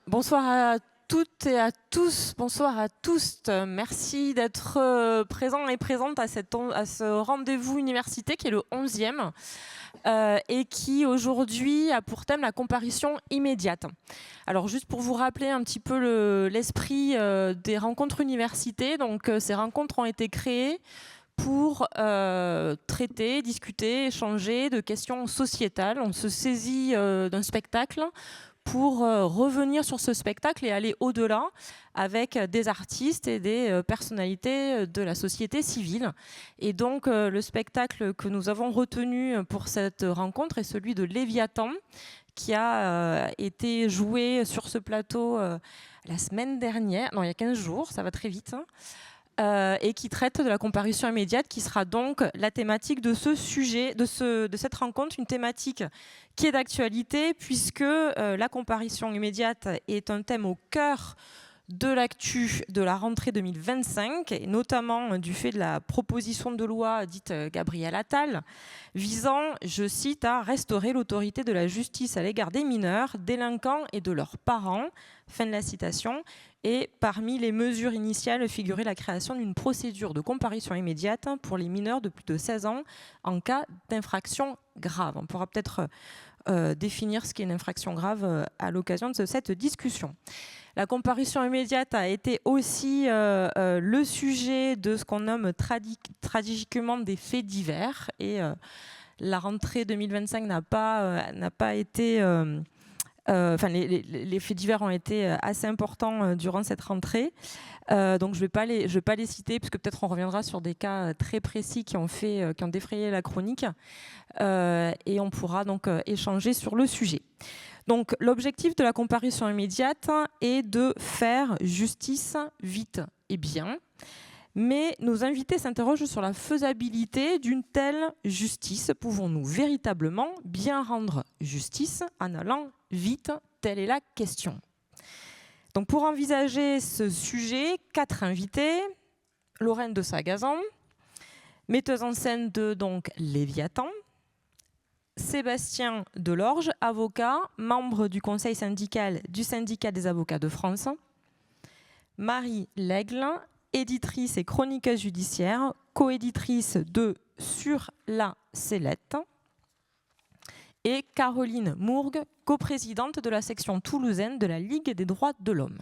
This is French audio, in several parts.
Bonsoir à toutes et à tous, bonsoir à tous. Merci d'être présents et présentes à ce rendez-vous université qui est le 11e et qui aujourd'hui a pour thème la comparution immédiate. Alors juste pour vous rappeler un petit peu l'esprit des rencontres universités, donc ces rencontres ont été créées pour traiter, discuter, échanger de questions sociétales. On se saisit d'un spectacle pour revenir sur ce spectacle et aller au-delà avec des artistes et des personnalités de la société civile. Et donc le spectacle que nous avons retenu pour cette rencontre est celui de Léviathan, qui a été joué sur ce plateau la semaine dernière, non il y a 15 jours, ça va très vite, et qui traite de la comparution immédiate, qui sera donc la thématique de ce sujet, de cette rencontre, une thématique qui est d'actualité, puisque la comparution immédiate est un thème au cœur de l'actu de la rentrée 2025, et notamment du fait de la proposition de loi dite Gabriel Attal, visant, je cite, à restaurer l'autorité de la justice à l'égard des mineurs, délinquants et de leurs parents. Fin de la citation. Et parmi les mesures initiales figurait la création d'une procédure de comparution immédiate pour les mineurs de plus de 16 ans en cas d'infraction grave. On pourra peut-être définir ce qu'est une infraction grave à l'occasion de cette discussion. La comparution immédiate a été aussi le sujet de ce qu'on nomme tragiquement des faits divers. Et la rentrée 2025 n'a pas été... les faits divers ont été assez importants durant cette rentrée. Donc je vais pas les citer, puisque peut-être on reviendra sur des cas très précis qui ont défrayé la chronique. Et on pourra donc échanger sur le sujet. Donc l'objectif de la comparution immédiate est de faire justice vite et bien. Mais nos invités s'interrogent sur la faisabilité d'une telle justice. Pouvons-nous véritablement bien rendre justice en allant vite? Telle est la question. Donc pour envisager ce sujet, 4 invités. Lorraine de Sagazan, metteuse en scène de donc Léviathan. Sébastien Delorge, avocat, membre du conseil syndical du Syndicat des avocats de France. Marie Lègle, éditrice et chroniqueuse judiciaire, coéditrice de Sur la sellette. Et Caroline Mourgue, coprésidente de la section toulousaine de la Ligue des droits de l'homme.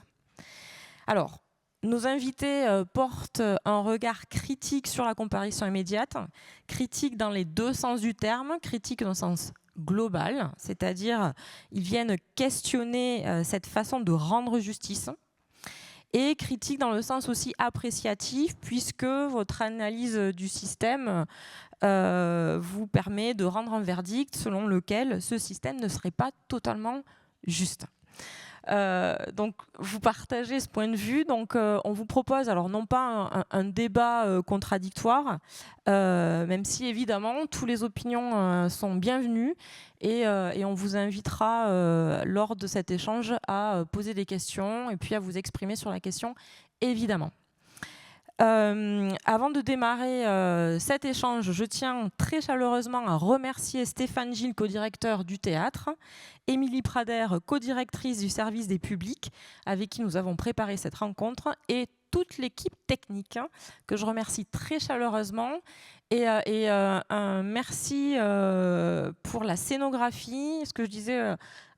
Alors, nos invités portent un regard critique sur la comparution immédiate, critique dans les deux sens du terme, critique dans le sens global, c'est-à-dire ils viennent questionner cette façon de rendre justice, et critique dans le sens aussi appréciatif, puisque votre analyse du système vous permet de rendre un verdict selon lequel ce système ne serait pas totalement juste. Donc vous partagez ce point de vue, donc on vous propose alors non pas un débat contradictoire, même si évidemment toutes les opinions sont bienvenues, et on vous invitera lors de cet échange à poser des questions et puis à vous exprimer sur la question évidemment. Avant de démarrer cet échange, je tiens très chaleureusement à remercier Stéphane Gilles, co-directeur du théâtre, Émilie Prader, co-directrice du service des publics, avec qui nous avons préparé cette rencontre, et toute l'équipe technique, que je remercie très chaleureusement. Et un merci pour la scénographie. Ce que je disais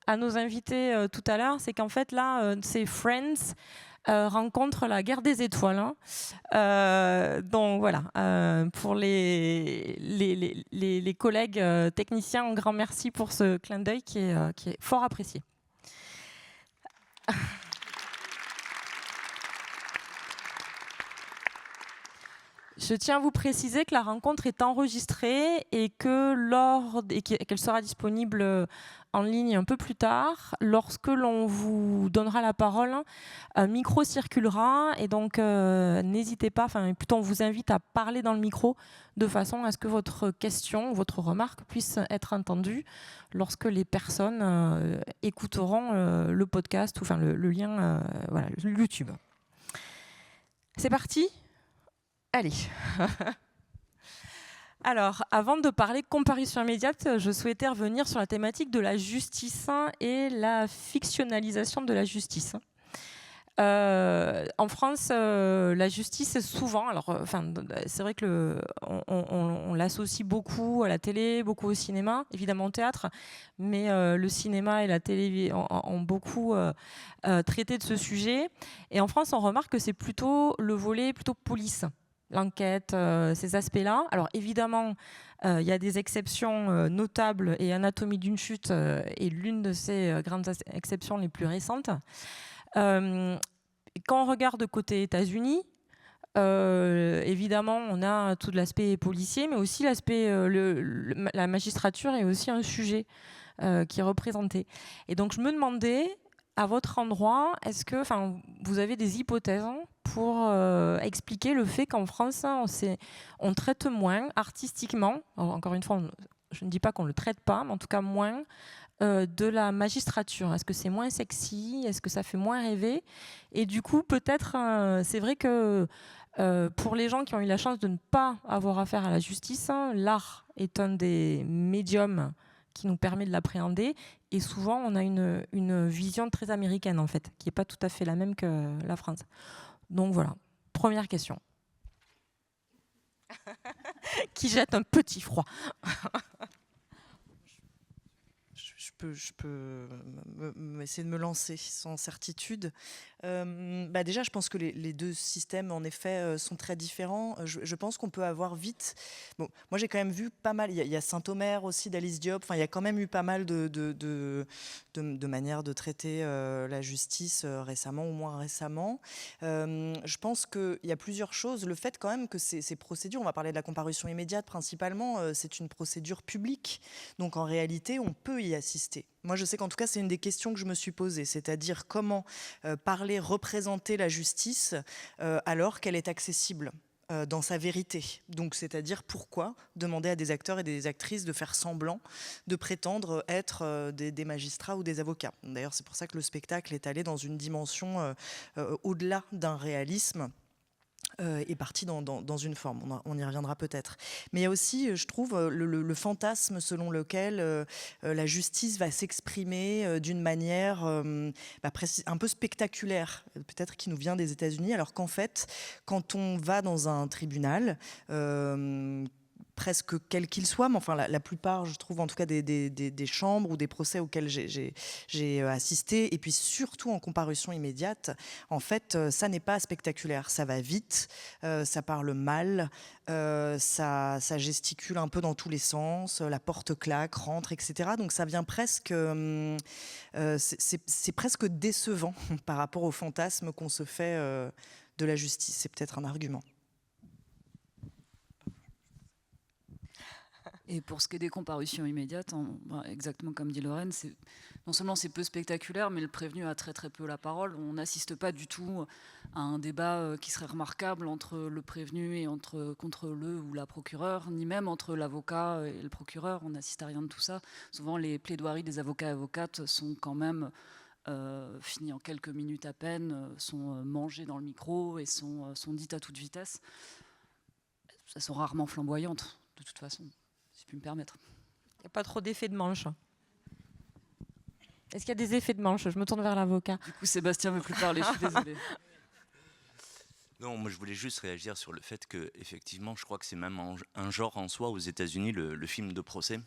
à nos invités tout à l'heure, c'est qu'en fait là, c'est Friends rencontre la guerre des étoiles. Donc voilà, pour les collègues techniciens, un grand merci pour ce clin d'œil qui est fort apprécié. Je tiens à vous préciser que la rencontre est enregistrée et qu'elle sera disponible en ligne un peu plus tard. Lorsque l'on vous donnera la parole, un micro circulera, et donc n'hésitez pas, plutôt on vous invite à parler dans le micro de façon à ce que votre question, votre remarque puisse être entendue lorsque les personnes écouteront le podcast, ou le lien, YouTube. C'est parti ? Allez. Alors, avant de parler comparution immédiate, je souhaitais revenir sur la thématique de la justice et la fictionnalisation de la justice. En France, la justice est souvent, c'est vrai que on l'associe beaucoup à la télé, beaucoup au cinéma, évidemment au théâtre, mais le cinéma et la télé ont beaucoup traité de ce sujet. Et en France, on remarque que c'est plutôt le volet plutôt police, l'enquête, ces aspects-là. Alors évidemment, il y a des exceptions notables, et Anatomie d'une chute est l'une de ces grandes exceptions les plus récentes. Quand on regarde côté États-Unis, évidemment, on a tout l'aspect policier, mais aussi l'aspect, la magistrature est aussi un sujet qui est représenté. Et donc, je me demandais, à votre endroit, est-ce que, vous avez des hypothèses pour expliquer le fait qu'en France, on traite moins artistiquement, encore une fois, je ne dis pas qu'on ne le traite pas, mais en tout cas moins, de la magistrature? Est-ce que c'est moins sexy? Est-ce que ça fait moins rêver? Et du coup, peut-être, c'est vrai que pour les gens qui ont eu la chance de ne pas avoir affaire à la justice, l'art est un des médiums qui nous permet de l'appréhender. Et souvent, on a une vision très américaine, en fait, qui n'est pas tout à fait la même que la France. Donc voilà, première question. Qui jette un petit froid. Je peux essayer de me lancer sans certitude. Déjà, je pense que les deux systèmes, en effet, sont très différents. Je pense qu'on peut avoir vite... Bon, moi, j'ai quand même vu pas mal... Il y a Saint-Omer aussi, d'Alice Diop. Enfin, il y a quand même eu pas mal de manières de traiter la justice récemment ou moins récemment. Je pense qu'il y a plusieurs choses. Le fait quand même que ces procédures, on va parler de la comparution immédiate principalement, c'est une procédure publique. Donc, en réalité, on peut y assister. Moi, je sais qu'en tout cas, c'est une des questions que je me suis posée, c'est-à-dire comment parler, représenter la justice alors qu'elle est accessible dans sa vérité. Donc, c'est-à-dire pourquoi demander à des acteurs et des actrices de faire semblant, de prétendre être des magistrats ou des avocats. D'ailleurs, c'est pour ça que le spectacle est allé dans une dimension au-delà d'un réalisme. Est parti dans une forme. On y reviendra peut-être. Mais il y a aussi, je trouve, le fantasme selon lequel la justice va s'exprimer d'une manière un peu spectaculaire, peut-être qui nous vient des États-Unis, alors qu'en fait, quand on va dans un tribunal, presque quel qu'il soit, mais enfin la plupart, je trouve en tout cas des chambres ou des procès auxquels j'ai assisté, et puis surtout en comparution immédiate, en fait, ça n'est pas spectaculaire, ça va vite, ça parle mal, ça gesticule un peu dans tous les sens, la porte claque, rentre, etc. Donc ça vient presque, c'est presque décevant par rapport au fantasme qu'on se fait de la justice. C'est peut-être un argument. Et pour ce qui est des comparutions immédiates, exactement comme dit Lorraine, non seulement c'est peu spectaculaire, mais le prévenu a très très peu la parole. On n'assiste pas du tout à un débat qui serait remarquable entre le prévenu et contre le ou la procureure, ni même entre l'avocat et le procureur. On n'assiste à rien de tout ça. Souvent, les plaidoiries des avocats et avocates sont quand même finies en quelques minutes à peine, sont mangées dans le micro et sont dites à toute vitesse. Elles sont rarement flamboyantes, de toute façon. Si je puis me permettre. Il n'y a pas trop d'effets de manche. Est-ce qu'il y a des effets de manche? Je me tourne vers l'avocat. Du coup, Sébastien ne veut plus parler, je suis désolée. Non, moi je voulais juste réagir sur le fait que, effectivement, je crois que c'est même un genre en soi aux États-Unis, le film de procès.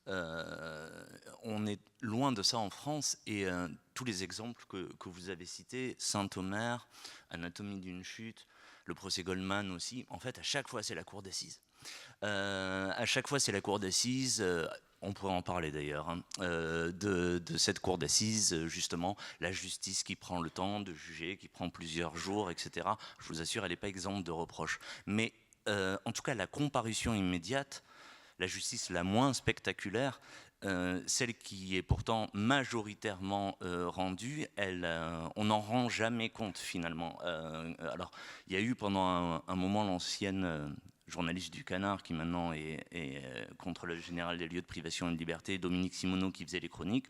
On est loin de ça en France, et tous les exemples que vous avez cités, Saint-Omer, Anatomie d'une chute, le procès Goldman aussi, en fait, à chaque fois, c'est la cour d'assises. À chaque fois, c'est la cour d'assises. On pourrait en parler d'ailleurs, de cette cour d'assises, justement, la justice qui prend le temps de juger, qui prend plusieurs jours, etc. Je vous assure, elle n'est pas exempte de reproches. Mais en tout cas, la comparution immédiate, la justice la moins spectaculaire, celle qui est pourtant majoritairement rendue, on n'en rend jamais compte finalement. Alors, il y a eu pendant un moment l'ancienne journaliste du Canard, qui maintenant est contrôleur général des lieux de privation de liberté, Dominique Simoneau, qui faisait les chroniques.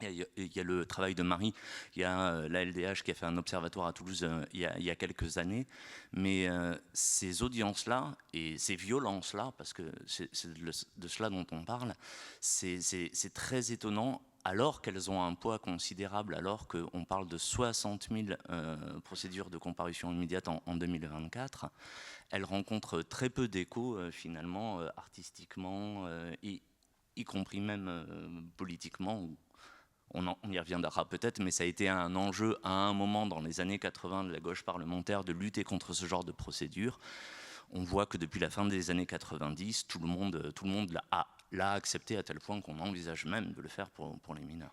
Il y a le travail de Marie, il y a la LDH qui a fait un observatoire à Toulouse il y a quelques années, mais ces audiences-là et ces violences-là, parce que c'est de cela dont on parle, c'est très étonnant, alors qu'elles ont un poids considérable, alors qu'on parle de 60 000 procédures de comparution immédiate en 2024, elles rencontrent très peu d'écho finalement artistiquement, y compris même politiquement. On y reviendra peut-être, mais ça a été un enjeu à un moment dans les années 80 de la gauche parlementaire de lutter contre ce genre de procédure. On voit que depuis la fin des années 90, tout le monde l'a accepté à tel point qu'on envisage même de le faire pour les mineurs.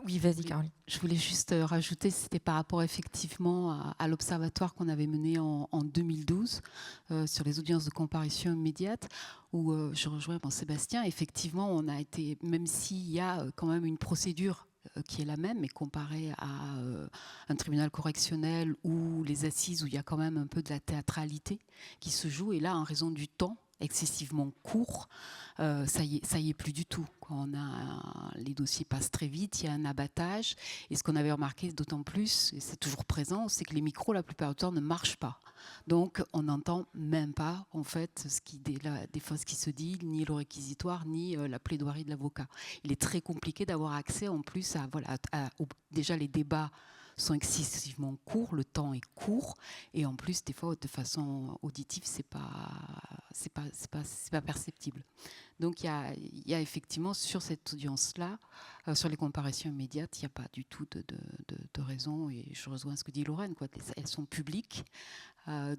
Oui, vas-y, Caroline. Je voulais juste rajouter, c'était par rapport effectivement à l'observatoire qu'on avait mené en 2012 sur les audiences de comparution immédiate, où je rejoins Sébastien. Effectivement, on a été, même s'il y a quand même une procédure qui est la même, mais comparée à un tribunal correctionnel ou les assises, où il y a quand même un peu de la théâtralité qui se joue. Et là, en raison du temps excessivement court, ça y est plus du tout. Quand les dossiers passent très vite, il y a un abattage. Et ce qu'on avait remarqué d'autant plus, et c'est toujours présent, c'est que les micros, la plupart du temps, ne marchent pas. Donc, on n'entend même pas, en fait, des fois ce qui se dit, ni le réquisitoire, ni la plaidoirie de l'avocat. Il est très compliqué d'avoir accès, en plus, déjà les débats sont excessivement courts, le temps est court, et en plus, des fois, de façon auditive, c'est pas perceptible. Donc, il y a effectivement, sur cette audience-là, sur les comparaisons immédiates, il n'y a pas du tout de raison, et je rejoins ce que dit Lorraine, quoi. Elles sont publiques,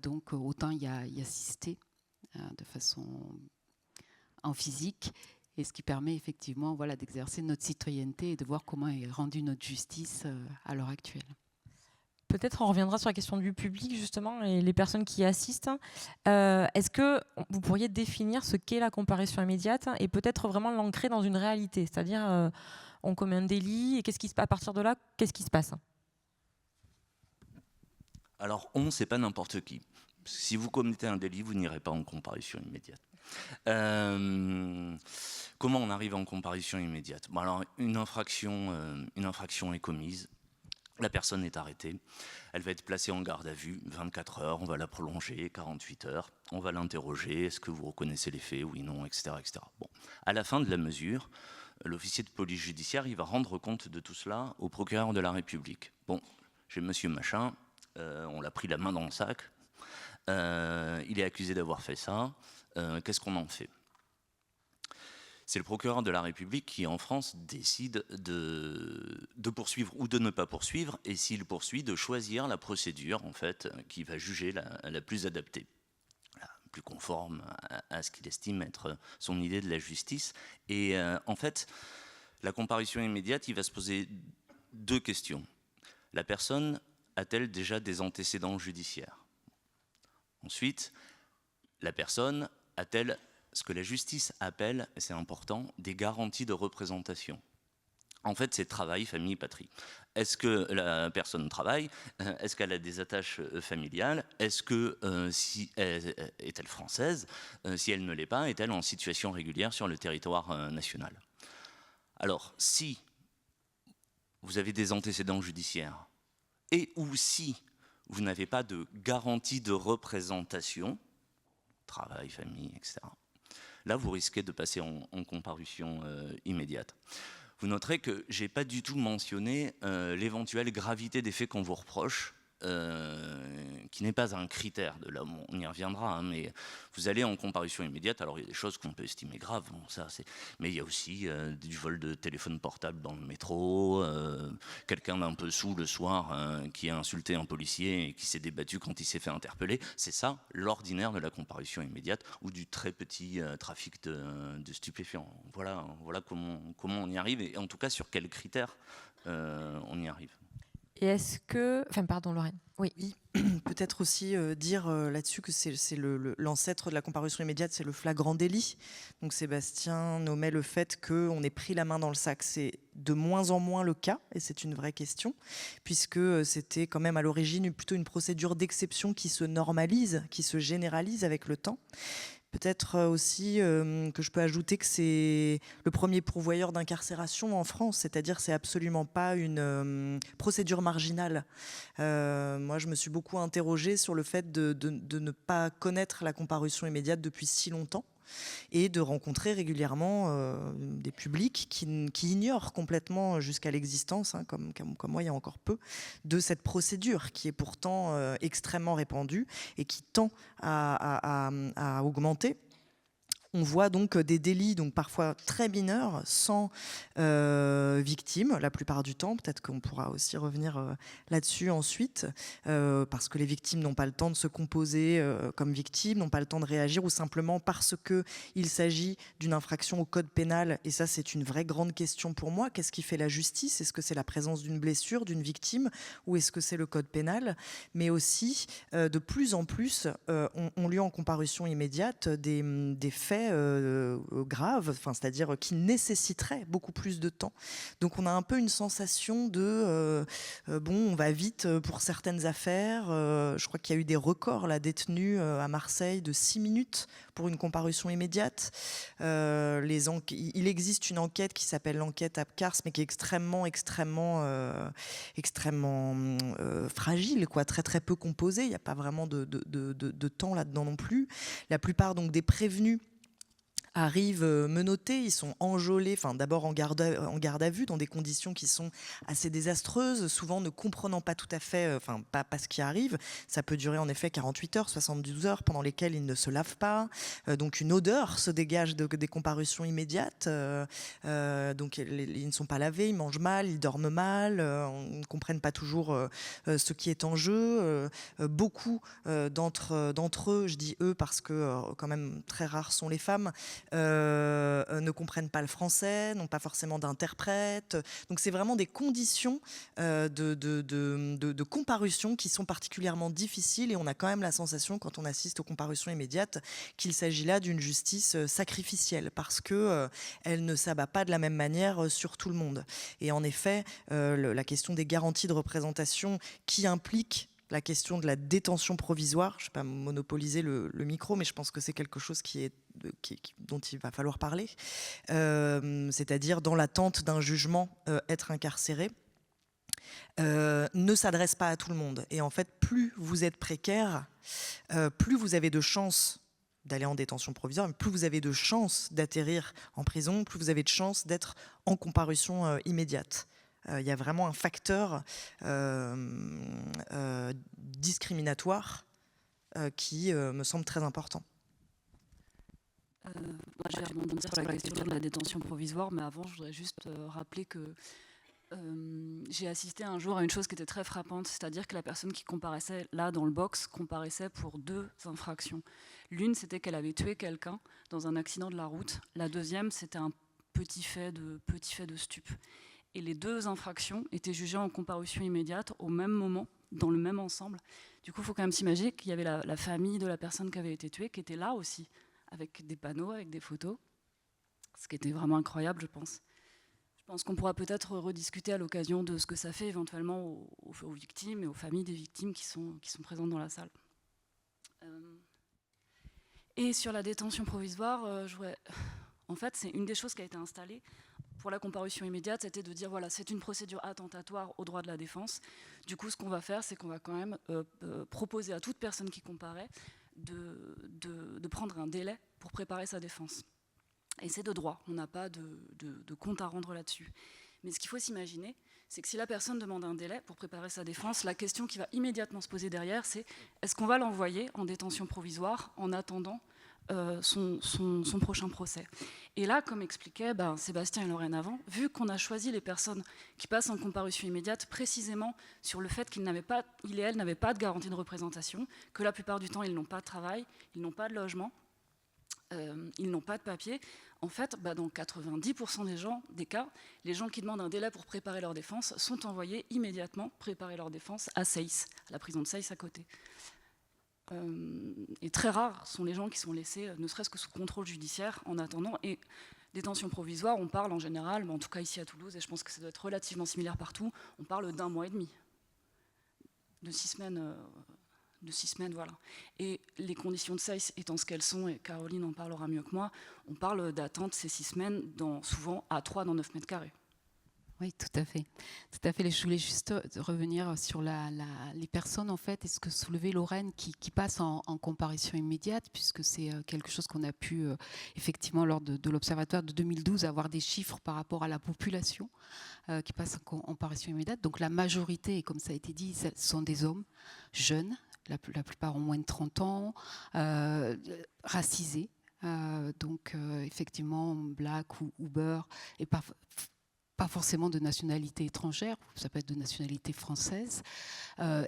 donc autant y assister de façon en physique, et ce qui permet effectivement d'exercer notre citoyenneté et de voir comment est rendue notre justice à l'heure actuelle. Peut-être on reviendra sur la question du public justement et les personnes qui y assistent. Est-ce que vous pourriez définir ce qu'est la comparution immédiate et peut-être vraiment l'ancrer dans une réalité, c'est-à-dire on commet un délit et à partir de là, qu'est-ce qui se passe? Alors c'est pas n'importe qui. Si vous commettez un délit, vous n'irez pas en comparution immédiate. Comment on arrive en comparution immédiate? Bon, alors, une infraction est commise, la personne est arrêtée, elle va être placée en garde à vue 24 heures, on va la prolonger 48 heures, on va l'interroger, est-ce que vous reconnaissez les faits, oui, non, etc., etc. Bon, à la fin de la mesure, l'officier de police judiciaire, il va rendre compte de tout cela au procureur de la République. Bon, j'ai monsieur machin, on l'a pris la main dans le sac, il est accusé d'avoir fait ça, qu'est-ce qu'on en fait? C'est le procureur de la République qui, en France, décide de poursuivre ou de ne pas poursuivre, et s'il poursuit, de choisir la procédure, en fait, qui va juger la plus adaptée, la plus conforme à ce qu'il estime être son idée de la justice. Et en fait, la comparution immédiate, il va se poser deux questions. La personne a-t-elle déjà des antécédents judiciaires? Ensuite, la personne a-t-elle ce que la justice appelle, et c'est important, des garanties de représentation? En fait, c'est travail, famille, patrie. Est-ce que la personne travaille? Est-ce qu'elle a des attaches familiales? Est-ce que, est-elle française? Si elle ne l'est pas, est-elle en situation régulière sur le territoire national? Alors, si vous avez des antécédents judiciaires, et ou si vous n'avez pas de garantie de représentation, travail, famille, etc., là, vous risquez de passer en comparution immédiate. Vous noterez que je n'ai pas du tout mentionné l'éventuelle gravité des faits qu'on vous reproche, qui n'est pas un critère de là, on y reviendra, hein, mais vous allez en comparution immédiate. Alors il y a des choses qu'on peut estimer graves, bon, mais il y a aussi du vol de téléphone portable dans le métro, quelqu'un d'un peu saoul le soir qui a insulté un policier et qui s'est débattu quand il s'est fait interpeller. C'est ça l'ordinaire de la comparution immédiate, ou du très petit trafic de stupéfiants. Voilà comment on y arrive, et en tout cas sur quels critères on y arrive. Et est-ce que... Enfin, pardon, Lorraine. Oui. Peut-être aussi dire là-dessus que c'est l'ancêtre de la comparution immédiate, c'est le flagrant délit. Donc Sébastien nommait le fait qu'on ait pris la main dans le sac. C'est de moins en moins le cas, et c'est une vraie question, puisque c'était quand même à l'origine plutôt une procédure d'exception qui se normalise, qui se généralise avec le temps. Peut-être aussi que je peux ajouter que c'est le premier pourvoyeur d'incarcération en France, c'est-à-dire c'est absolument pas une procédure marginale. Moi, je me suis beaucoup interrogée sur le fait de ne pas connaître la comparution immédiate depuis si longtemps, et de rencontrer régulièrement des publics qui ignorent complètement jusqu'à l'existence, hein, comme moi il y a encore peu, de cette procédure qui est pourtant extrêmement répandue et qui tend à augmenter. On voit donc des délits, donc parfois très mineurs, sans victimes, la plupart du temps. Peut-être qu'on pourra aussi revenir là-dessus ensuite, parce que les victimes n'ont pas le temps de se composer comme victimes, n'ont pas le temps de réagir, ou simplement parce qu'il s'agit d'une infraction au code pénal. Et ça, c'est une vraie grande question pour moi. Qu'est-ce qui fait la justice? Est-ce que c'est la présence d'une blessure, d'une victime, ou est-ce que c'est le code pénal? Mais aussi, de plus en plus, ont lieu en comparution immédiate des faits graves, c'est-à-dire qui nécessiteraient beaucoup plus de temps. Donc on a un peu une sensation de bon, on va vite pour certaines affaires. Je crois qu'il y a eu des records là, détenus à Marseille de 6 minutes pour une comparution immédiate. Il existe une enquête qui s'appelle l'enquête Apcars, mais qui est extrêmement fragile, quoi, très très peu composée. Il n'y a pas vraiment de temps là-dedans non plus. La plupart donc des prévenus arrivent menottés, ils sont enjôlés, d'abord en garde à vue, dans des conditions qui sont assez désastreuses, souvent ne comprenant pas tout à fait, pas ce qui arrive. Ça peut durer en effet 48 heures, 72 heures, pendant lesquelles ils ne se lavent pas. Donc une odeur se dégage des comparutions immédiates. Donc ils ne sont pas lavés, ils mangent mal, ils dorment mal, on ne comprenne pas toujours ce qui est en jeu. Beaucoup d'entre eux, je dis eux parce que quand même très rares sont les femmes, ne comprennent pas le français, n'ont pas forcément d'interprète. Donc c'est vraiment des conditions de comparution qui sont particulièrement difficiles, et on a quand même la sensation, quand on assiste aux comparutions immédiates, qu'il s'agit là d'une justice sacrificielle, parce que elle ne s'abat pas de la même manière sur tout le monde. Et en effet, la question des garanties de représentation qui implique la question de la détention provisoire, je ne vais pas monopoliser le micro, mais je pense que c'est quelque chose dont il va falloir parler, c'est-à-dire dans l'attente d'un jugement, être incarcéré, ne s'adresse pas à tout le monde. Et en fait, plus vous êtes précaire, plus vous avez de chances d'aller en détention provisoire, plus vous avez de chances d'atterrir en prison, plus vous avez de chances d'être en comparution immédiate. Il y a vraiment un facteur discriminatoire qui me semble très important. Je vais rebondir sur la question de la détention provisoire, mais avant, je voudrais juste rappeler que j'ai assisté un jour à une chose qui était très frappante, c'est-à-dire que la personne qui comparaissait là dans le box comparaissait pour 2 infractions. L'une, c'était qu'elle avait tué quelqu'un dans un accident de la route. La deuxième, c'était un petit fait de stup. Et les 2 infractions étaient jugées en comparution immédiate au même moment, dans le même ensemble. Du coup, il faut quand même s'imaginer qu'il y avait la famille de la personne qui avait été tuée qui était là aussi, avec des panneaux, avec des photos, ce qui était vraiment incroyable, je pense. Je pense qu'on pourra peut-être rediscuter à l'occasion de ce que ça fait éventuellement aux victimes et aux familles des victimes qui sont présentes dans la salle. Et sur la détention provisoire, en fait, c'est une des choses qui a été installée pour la comparution immédiate, c'était de dire voilà, c'est une procédure attentatoire aux droits de la défense. Du coup, ce qu'on va faire, c'est qu'on va quand même proposer à toute personne qui comparaît de prendre un délai pour préparer sa défense. Et c'est de droit, on n'a pas de compte à rendre là-dessus. Mais ce qu'il faut s'imaginer, c'est que si la personne demande un délai pour préparer sa défense, la question qui va immédiatement se poser derrière, c'est est-ce qu'on va l'envoyer en détention provisoire en attendant son prochain procès. Et là, comme expliquaient Sébastien et Lorraine avant, vu qu'on a choisi les personnes qui passent en comparution immédiate précisément sur le fait qu'ils et elles n'avaient pas de garantie de représentation, que la plupart du temps, ils n'ont pas de travail, ils n'ont pas de logement, ils n'ont pas de papier, en fait, dans 90% des cas, les gens qui demandent un délai pour préparer leur défense sont envoyés immédiatement préparer leur défense à Seyss, à la prison de Seyss à côté. Et très rares sont les gens qui sont laissés, ne serait-ce que sous contrôle judiciaire, en attendant. Et détention provisoire, on parle en général, mais en tout cas ici à Toulouse, et je pense que ça doit être relativement similaire partout, on parle d'1 mois et demi, de 6 semaines de 6 semaines, voilà. Et les conditions de SEIS étant ce qu'elles sont, et Caroline en parlera mieux que moi, on parle d'attente ces 6 semaines souvent à 3 dans 9 mètres carrés. Oui, tout à fait. Tout à fait. Je voulais juste revenir sur les personnes, en fait, et ce que soulevait Lorraine, qui passent en comparution immédiate, puisque c'est quelque chose qu'on a pu, effectivement, lors de l'Observatoire de 2012, avoir des chiffres par rapport à la population qui passe en comparution immédiate. Donc la majorité, comme ça a été dit, ce sont des hommes jeunes, la plupart ont moins de 30 ans, racisés, donc effectivement black ou beurre, et pas forcément de nationalité étrangère, ça peut être de nationalité française,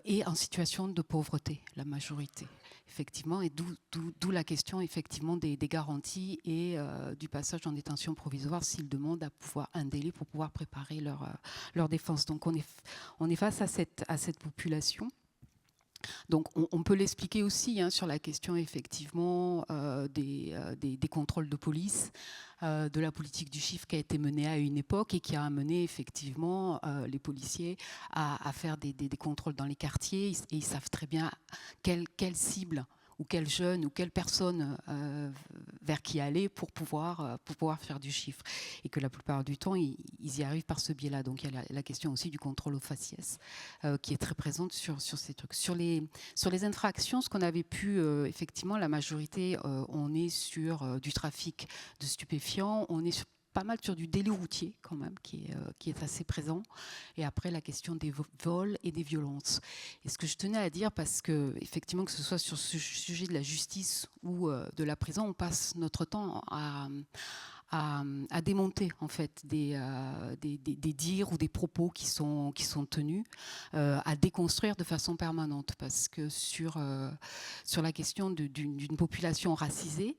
et en situation de pauvreté, la majorité, effectivement, et d'où la question effectivement des garanties et du passage en détention provisoire s'ils demandent un délai pour pouvoir préparer leur défense. Donc on est face à cette population. Donc on peut l'expliquer aussi sur la question effectivement des contrôles de police, de la politique du chiffre qui a été menée à une époque et qui a amené effectivement les policiers à faire des contrôles dans les quartiers, et ils savent très bien quelle cible ou quel jeune ou quelle personne vers qui aller pour pouvoir faire du chiffre. Et que la plupart du temps, ils y arrivent par ce biais-là. Donc il y a la question aussi du contrôle au faciès qui est très présente sur ces trucs. Sur les infractions, ce qu'on avait pu, effectivement, la majorité, on est sur du trafic de stupéfiants, on est pas mal sur du délit routier quand même, qui est assez présent. Et après, la question des vols et des violences. Et ce que je tenais à dire, parce que effectivement, que ce soit sur ce sujet de la justice ou de la prison, on passe notre temps à démonter en fait des dires ou des propos qui sont tenus, à déconstruire de façon permanente, parce que sur la question d'une population racisée,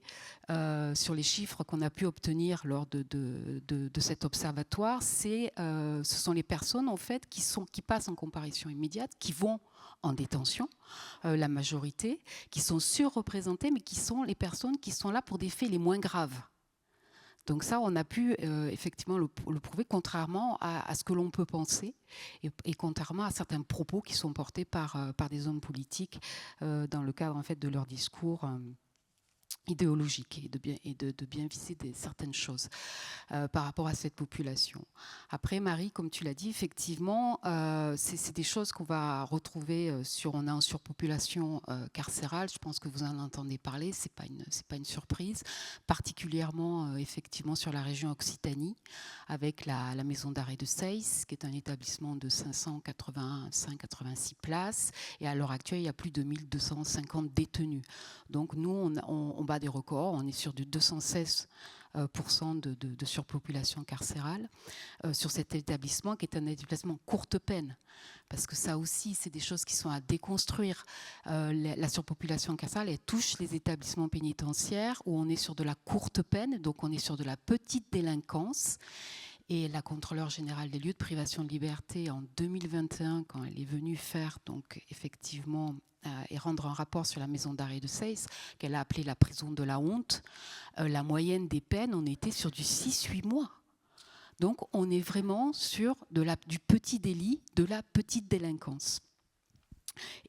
sur les chiffres qu'on a pu obtenir lors de cet observatoire, ce sont les personnes en fait qui passent en comparution immédiate, qui vont en détention, la majorité, qui sont surreprésentées, mais qui sont les personnes qui sont là pour des faits les moins graves. Donc ça, on a pu effectivement le prouver, contrairement à ce que l'on peut penser et contrairement à certains propos qui sont portés par des hommes politiques dans le cadre en fait de leur discours idéologique, et de bien viser certaines choses par rapport à cette population. Après, Marie, comme tu l'as dit, effectivement, c'est des choses qu'on va retrouver on est en surpopulation carcérale. Je pense que vous en entendez parler, c'est pas une surprise, particulièrement effectivement sur la région Occitanie, avec la maison d'arrêt de Seyss, qui est un établissement de 586 places, et à l'heure actuelle, il y a plus de 1250 détenus. Donc nous, on bat des records, on est sur du 216% de surpopulation carcérale sur cet établissement, qui est un établissement courte peine, parce que ça aussi, c'est des choses qui sont à déconstruire. La surpopulation carcérale, elle touche les établissements pénitentiaires où on est sur de la courte peine, donc on est sur de la petite délinquance. Et la contrôleure générale des lieux de privation de liberté, en 2021, quand elle est venue faire donc effectivement et rendre un rapport sur la maison d'arrêt de Seyss, qu'elle a appelée la prison de la honte, la moyenne des peines, on était sur du 6-8 mois. Donc on est vraiment sur du petit délit, de la petite délinquance.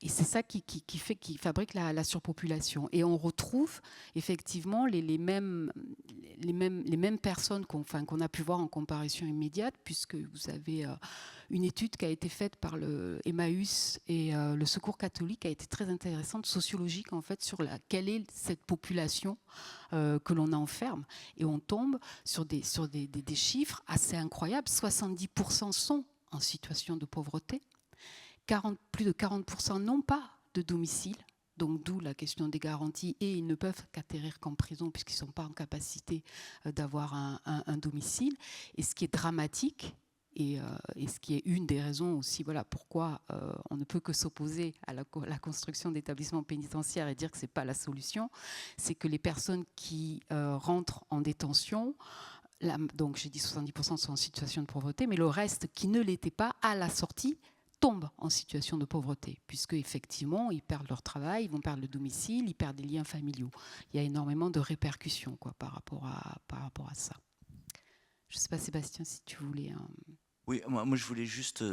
Et c'est ça qui fabrique la surpopulation. Et on retrouve effectivement les mêmes personnes qu'on a pu voir en comparution immédiate, puisque vous avez une étude qui a été faite par le Emmaüs et le Secours catholique, qui a été très intéressante, sociologique en fait, sur quelle est cette population que l'on enferme. Et on tombe sur des chiffres assez incroyables. 70% sont en situation de pauvreté. Plus de 40% n'ont pas de domicile, donc d'où la question des garanties, et ils ne peuvent qu'atterrir qu'en prison puisqu'ils ne sont pas en capacité d'avoir un domicile. Et ce qui est dramatique, et ce qui est une des raisons aussi, voilà, pourquoi on ne peut que s'opposer à la construction d'établissements pénitentiaires et dire que ce n'est pas la solution, c'est que les personnes qui rentrent en détention, donc j'ai dit 70% sont en situation de pauvreté, mais le reste qui ne l'était pas, à la sortie, tombent en situation de pauvreté, puisque effectivement ils perdent leur travail, ils vont perdre le domicile, ils perdent des liens familiaux. Il y a énormément de répercussions par rapport à ça. Je ne sais pas, Sébastien, si tu voulais... Oui, moi je voulais juste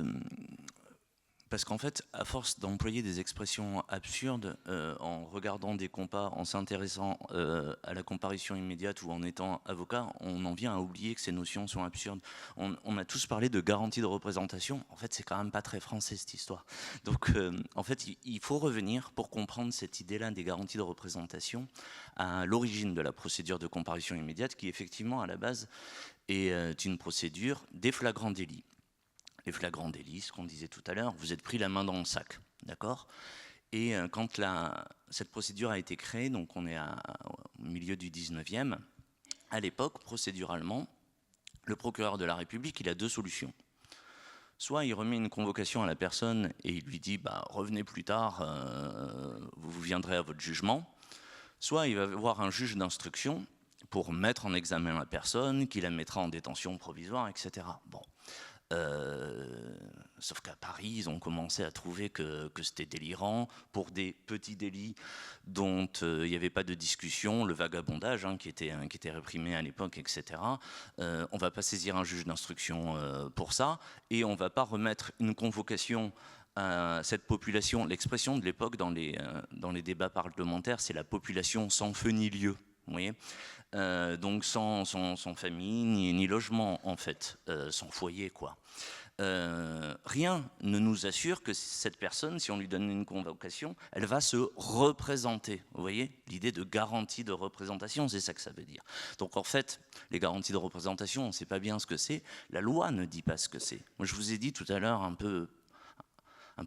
Parce qu'en fait, à force d'employer des expressions absurdes, en regardant des compas, en s'intéressant à la comparution immédiate ou en étant avocat, on en vient à oublier que ces notions sont absurdes. On a tous parlé de garantie de représentation. En fait, c'est quand même pas très français cette histoire. Donc, en fait, il faut revenir pour comprendre cette idée-là des garanties de représentation à l'origine de la procédure de comparution immédiate, qui effectivement, à la base, est une procédure des flagrants délits. Les flagrants délits, ce qu'on disait tout à l'heure, vous êtes pris la main dans le sac, d'accord? Et quand cette procédure a été créée, donc on est au milieu du 19e, à l'époque, procéduralement, le procureur de la République, il a deux solutions. Soit il remet une convocation à la personne et il lui dit bah, « revenez plus tard, vous viendrez à votre jugement », soit il va voir un juge d'instruction pour mettre en examen la personne, qui la mettra en détention provisoire, etc. Bon. Sauf qu'à Paris, ils ont commencé à trouver que c'était délirant pour des petits délits dont il n'y avait pas de discussion, le vagabondage qui était réprimé à l'époque, etc. On ne va pas saisir un juge d'instruction pour ça et on ne va pas remettre une convocation à cette population. L'expression de l'époque dans les débats parlementaires, c'est la population sans feu ni lieu. Vous voyez, donc sans famille ni logement en fait, sans foyer quoi. Rien ne nous assure que cette personne, si on lui donne une convocation, elle va se représenter. Vous voyez, l'idée de garantie de représentation, c'est ça que ça veut dire. Donc en fait, les garanties de représentation, on ne sait pas bien ce que c'est. La loi ne dit pas ce que c'est. Moi, je vous ai dit tout à l'heure un peu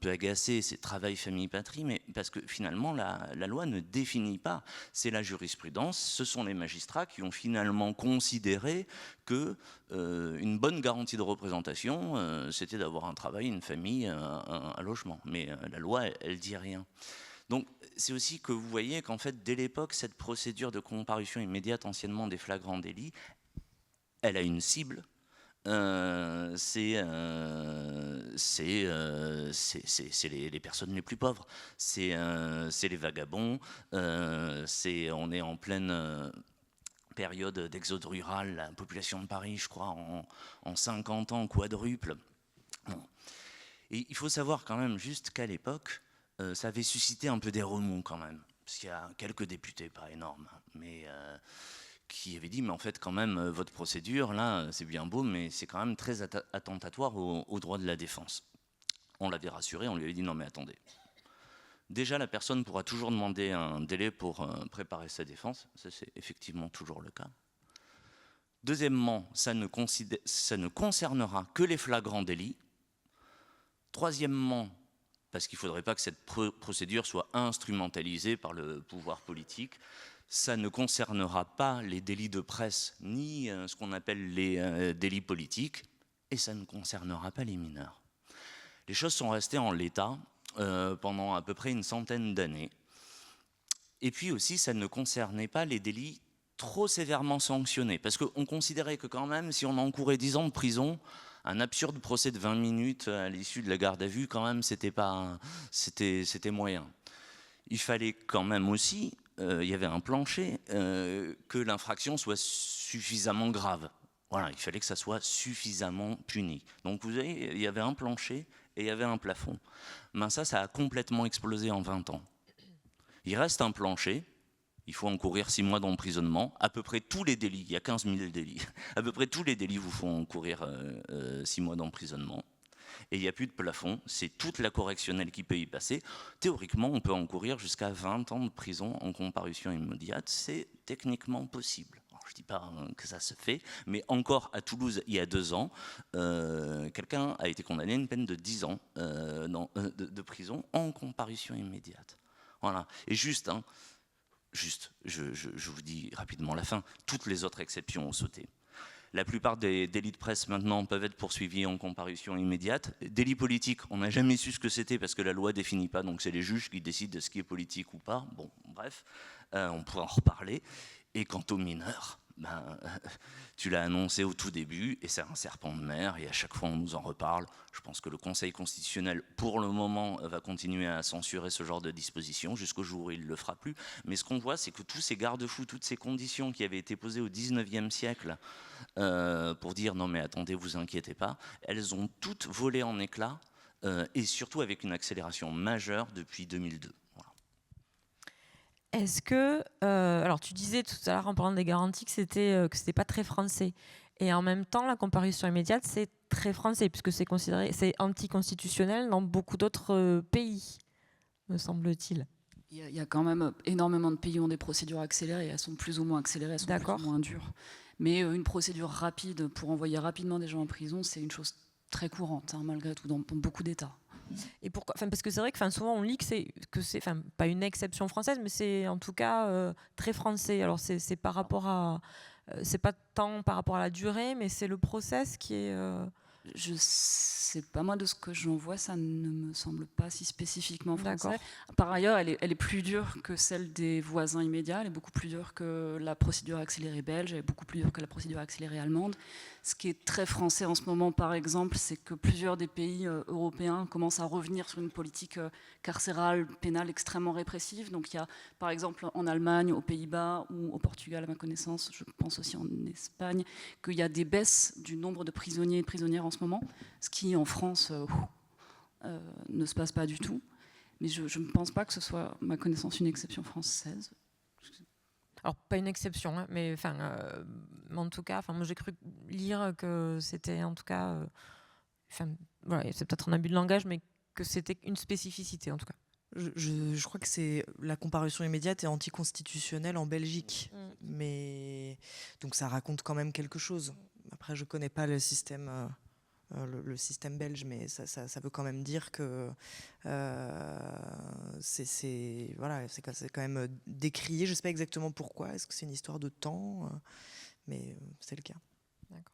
agacé, c'est travail, famille, patrie, mais parce que finalement, la loi ne définit pas. C'est la jurisprudence, ce sont les magistrats qui ont finalement considéré que une bonne garantie de représentation, c'était d'avoir un travail, une famille, un logement. Mais la loi, elle dit rien. Donc, c'est aussi que vous voyez qu'en fait, dès l'époque, cette procédure de comparution immédiate, anciennement des flagrants délits, elle a une cible. C'est les personnes les plus pauvres, c'est les vagabonds, on est en pleine période d'exode rural, la population de Paris, je crois, en 50 ans, quadruple. Bon. Et il faut savoir quand même juste qu'à l'époque, ça avait suscité un peu des remous quand même, parce qu'il y a quelques députés, pas énormes, mais qui avait dit, mais en fait, quand même, votre procédure, là, c'est bien beau, mais c'est quand même très attentatoire aux droits de la défense. On l'avait rassuré, on lui avait dit, non mais attendez. Déjà, la personne pourra toujours demander un délai pour préparer sa défense, ça c'est effectivement toujours le cas. Deuxièmement, ça ne concernera que les flagrants délits. Troisièmement, parce qu'il ne faudrait pas que cette procédure soit instrumentalisée par le pouvoir politique, ça ne concernera pas les délits de presse, ni ce qu'on appelle les délits politiques, et ça ne concernera pas les mineurs. Les choses sont restées en l'état pendant à peu près une centaine d'années. Et puis aussi, ça ne concernait pas les délits trop sévèrement sanctionnés, parce qu'on considérait que quand même, si on encourait 10 ans de prison, un absurde procès de 20 minutes à l'issue de la garde à vue, quand même, c'était moyen. Il fallait quand même aussi, il y avait un plancher, que l'infraction soit suffisamment grave. Voilà, il fallait que ça soit suffisamment puni. Donc vous voyez, il y avait un plancher et il y avait un plafond. Ben ça a complètement explosé en 20 ans. Il reste un plancher, il faut encourir 6 mois d'emprisonnement. À peu près tous les délits, il y a 15 000 délits, à peu près tous les délits vous font encourir 6 mois d'emprisonnement. Et il n'y a plus de plafond, c'est toute la correctionnelle qui peut y passer. Théoriquement, on peut encourir jusqu'à 20 ans de prison en comparution immédiate, c'est techniquement possible. Alors, je ne dis pas que ça se fait, mais encore à Toulouse, il y a 2 ans, quelqu'un a été condamné à une peine de 10 ans de prison en comparution immédiate. Voilà. Et je vous dis rapidement la fin, toutes les autres exceptions ont sauté. La plupart des délits de presse maintenant peuvent être poursuivis en comparution immédiate. Délits politiques, on n'a jamais su ce que c'était parce que la loi ne définit pas, donc c'est les juges qui décident de ce qui est politique ou pas. Bon, bref, on pourra en reparler. Et quant aux mineurs, tu l'as annoncé au tout début, et c'est un serpent de mer, et à chaque fois on nous en reparle. Je pense que le Conseil constitutionnel, pour le moment, va continuer à censurer ce genre de dispositions jusqu'au jour où il ne le fera plus. Mais ce qu'on voit, c'est que tous ces garde-fous, toutes ces conditions qui avaient été posées au XIXe siècle pour dire « non mais attendez, vous inquiétez pas », elles ont toutes volé en éclats et surtout avec une accélération majeure depuis 2002. Voilà. Est-ce que, alors tu disais tout à l'heure en parlant des garanties que c'était pas très français, et en même temps la comparution immédiate c'est très français puisque c'est considéré, c'est anticonstitutionnel dans beaucoup d'autres pays, me semble-t-il. Il y a quand même énormément de pays qui ont des procédures accélérées, elles sont plus ou moins accélérées, elles sont plus ou moins dures. Mais une procédure rapide pour envoyer rapidement des gens en prison, c'est une chose très courante, hein, malgré tout, dans beaucoup d'États. Et pourquoi, parce que c'est vrai que souvent on lit que c'est pas une exception française, mais c'est en tout cas très français. Alors c'est par rapport à, c'est pas tant par rapport à la durée, mais c'est le process qui est. Je sais pas, moi de ce que j'en vois, ça ne me semble pas si spécifiquement français. Par ailleurs, elle est plus dure que celle des voisins immédiats, elle est beaucoup plus dure que la procédure accélérée belge, elle est beaucoup plus dure que la procédure accélérée allemande. Ce qui est très français en ce moment, par exemple, c'est que plusieurs des pays européens commencent à revenir sur une politique carcérale, pénale extrêmement répressive. Donc il y a, par exemple, en Allemagne, aux Pays-Bas ou au Portugal, à ma connaissance, je pense aussi en Espagne, qu'il y a des baisses du nombre de prisonniers et de prisonnières en ce moment, ce qui en France ne se passe pas du tout. Mais je ne pense pas que ce soit, à ma connaissance, une exception française. Alors pas une exception, hein, mais en tout cas, moi j'ai cru lire que c'était en tout cas, voilà, c'est peut-être un abus de langage, mais que c'était une spécificité en tout cas. Je crois que c'est la comparution immédiate est anticonstitutionnelle en Belgique, mais donc ça raconte quand même quelque chose. Après, je connais pas le système. Le système belge, mais ça veut quand même dire que c'est quand même décrié. Je ne sais pas exactement pourquoi. Est-ce que c'est une histoire de temps, mais c'est le cas. D'accord.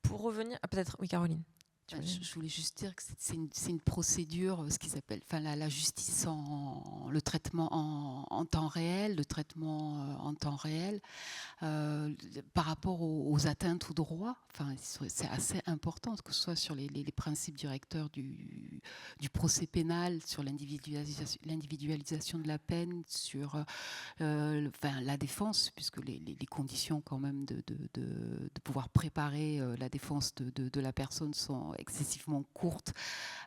Pour revenir, peut-être, oui, Caroline. Je voulais juste dire que c'est une procédure, ce qu'ils appellent, la justice le traitement en temps réel, le traitement en temps réel, par rapport aux atteintes aux droits. C'est assez important, que ce soit sur les principes directeurs du procès pénal, sur l'individualisation de la peine, sur la défense, puisque les conditions quand même de pouvoir préparer la défense de la personne sont excessivement courte,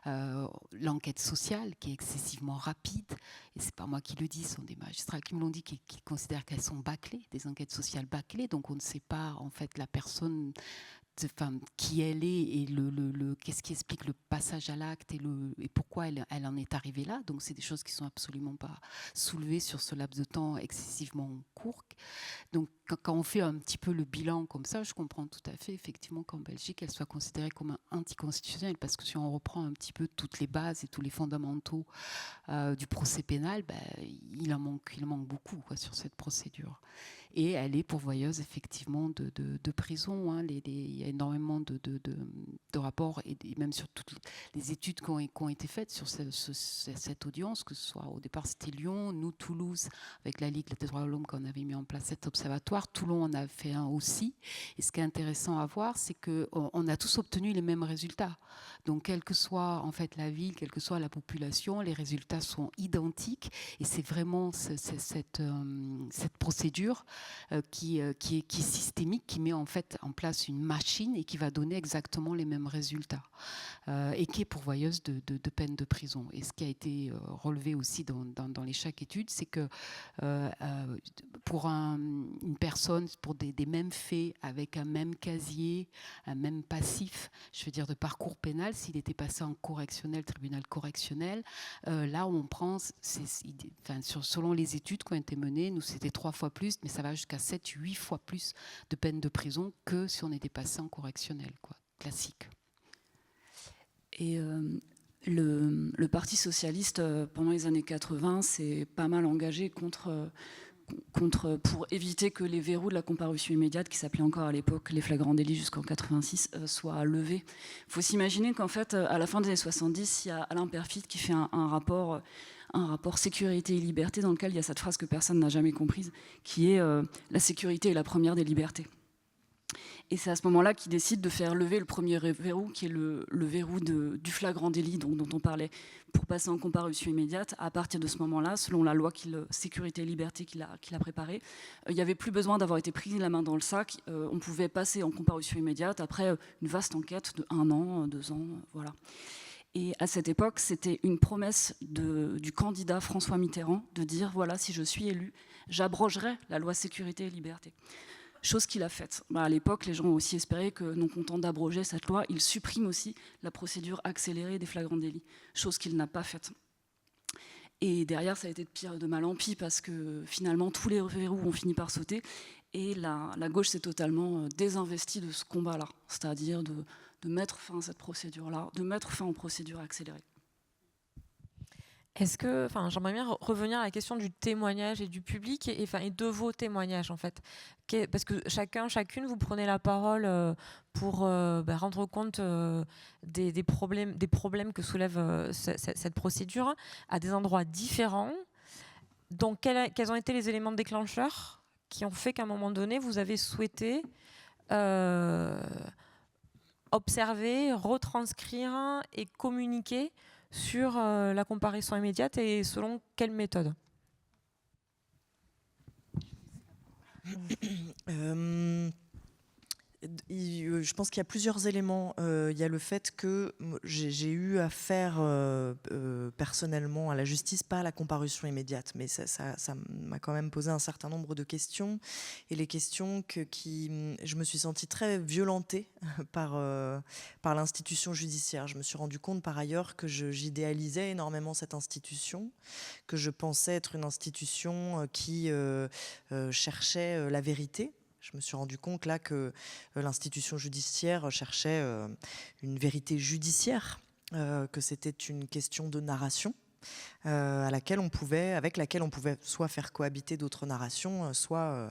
l'enquête sociale qui est excessivement rapide, et c'est pas moi qui le dis, ce sont des magistrats qui me l'ont dit, qui considèrent qu'elles sont bâclées, des enquêtes sociales bâclées, donc on ne sait pas en fait la personne, qui elle est et qu'est-ce qui explique le passage à l'acte et pourquoi elle en est arrivée là. Donc c'est des choses qui sont absolument pas soulevées sur ce laps de temps excessivement court. Donc quand on fait un petit peu le bilan comme ça, je comprends tout à fait effectivement qu'en Belgique elle soit considérée comme anticonstitutionnelle, parce que si on reprend un petit peu toutes les bases et tous les fondamentaux du procès pénal, il en manque beaucoup sur cette procédure. Et elle est pourvoyeuse effectivement de prison. Il y a énormément de rapports et même sur toutes les études qui ont été faites sur cette audience, que ce soit au départ c'était Lyon, nous Toulouse, avec la Ligue des droits de l'homme qu'on avait mis en place cet observatoire, Toulon en a fait un aussi. Et ce qui est intéressant à voir, c'est qu'on a tous obtenu les mêmes résultats. Donc quelle que soit en fait la ville, quelle que soit la population, les résultats sont identiques. Et c'est vraiment cette procédure qui est systémique, qui met en fait en place une machine et qui va donner exactement les mêmes résultats, et qui est pourvoyeuse de peine de prison. Et ce qui a été relevé aussi dans les chaque étude, c'est que pour une personne, pour des mêmes faits, avec un même casier, un même passif, je veux dire de parcours pénal, s'il était passé en correctionnel, tribunal correctionnel, là on prend, selon les études qui ont été menées, nous c'était 3 fois plus, mais ça va jusqu'à 7-8 fois plus de peine de prison que si on était passé en correctionnel, classique. Et le Parti socialiste, pendant les années 80, s'est pas mal engagé pour éviter que les verrous de la comparution immédiate, qui s'appelaient encore à l'époque les flagrants délits jusqu'en 86, soient levés. Il faut s'imaginer qu'en fait, à la fin des années 70, il y a Alain Peyrefitte qui fait un rapport sécurité et liberté, dans lequel il y a cette phrase que personne n'a jamais comprise, qui est la sécurité est la première des libertés. Et c'est à ce moment-là qu'il décide de faire lever le premier verrou, qui est le verrou du flagrant délit dont on parlait, pour passer en comparution immédiate. À partir de ce moment-là, selon la loi sécurité et liberté qu'il a préparée, il n'y avait plus besoin d'avoir été pris la main dans le sac. On pouvait passer en comparution immédiate après une vaste enquête de 1 an, 2 ans, voilà. Et à cette époque, c'était une promesse du candidat François Mitterrand de dire, voilà, si je suis élu, j'abrogerai la loi sécurité et liberté. Chose qu'il a faite. À l'époque, les gens ont aussi espéré que, non content d'abroger cette loi, il supprime aussi la procédure accélérée des flagrants délits. Chose qu'il n'a pas faite. Et derrière, ça a été de pire de mal en pis, parce que finalement, tous les verrous ont fini par sauter, et la gauche s'est totalement désinvestie de ce combat-là, c'est-à-dire de mettre fin à cette procédure-là, de mettre fin aux procédures accélérées. Est-ce que, j'aimerais bien revenir à la question du témoignage et du public, et de vos témoignages en fait, parce que chacune, vous prenez la parole pour rendre compte des problèmes que soulève cette procédure à des endroits différents. Donc, quels ont été les éléments déclencheurs qui ont fait qu'à un moment donné, vous avez souhaité observer, retranscrire et communiquer sur la comparaison immédiate, et selon quelle méthode? Je pense qu'il y a plusieurs éléments. Il y a le fait que j'ai eu affaire personnellement à la justice, pas à la comparution immédiate, mais ça m'a quand même posé un certain nombre de questions. Et les questions je me suis sentie très violentée par l'institution judiciaire. Je me suis rendu compte par ailleurs que j'idéalisais énormément cette institution, que je pensais être une institution qui cherchait la vérité. Je me suis rendu compte là que l'institution judiciaire cherchait une vérité judiciaire, que c'était une question de narration avec laquelle on pouvait soit faire cohabiter d'autres narrations, soit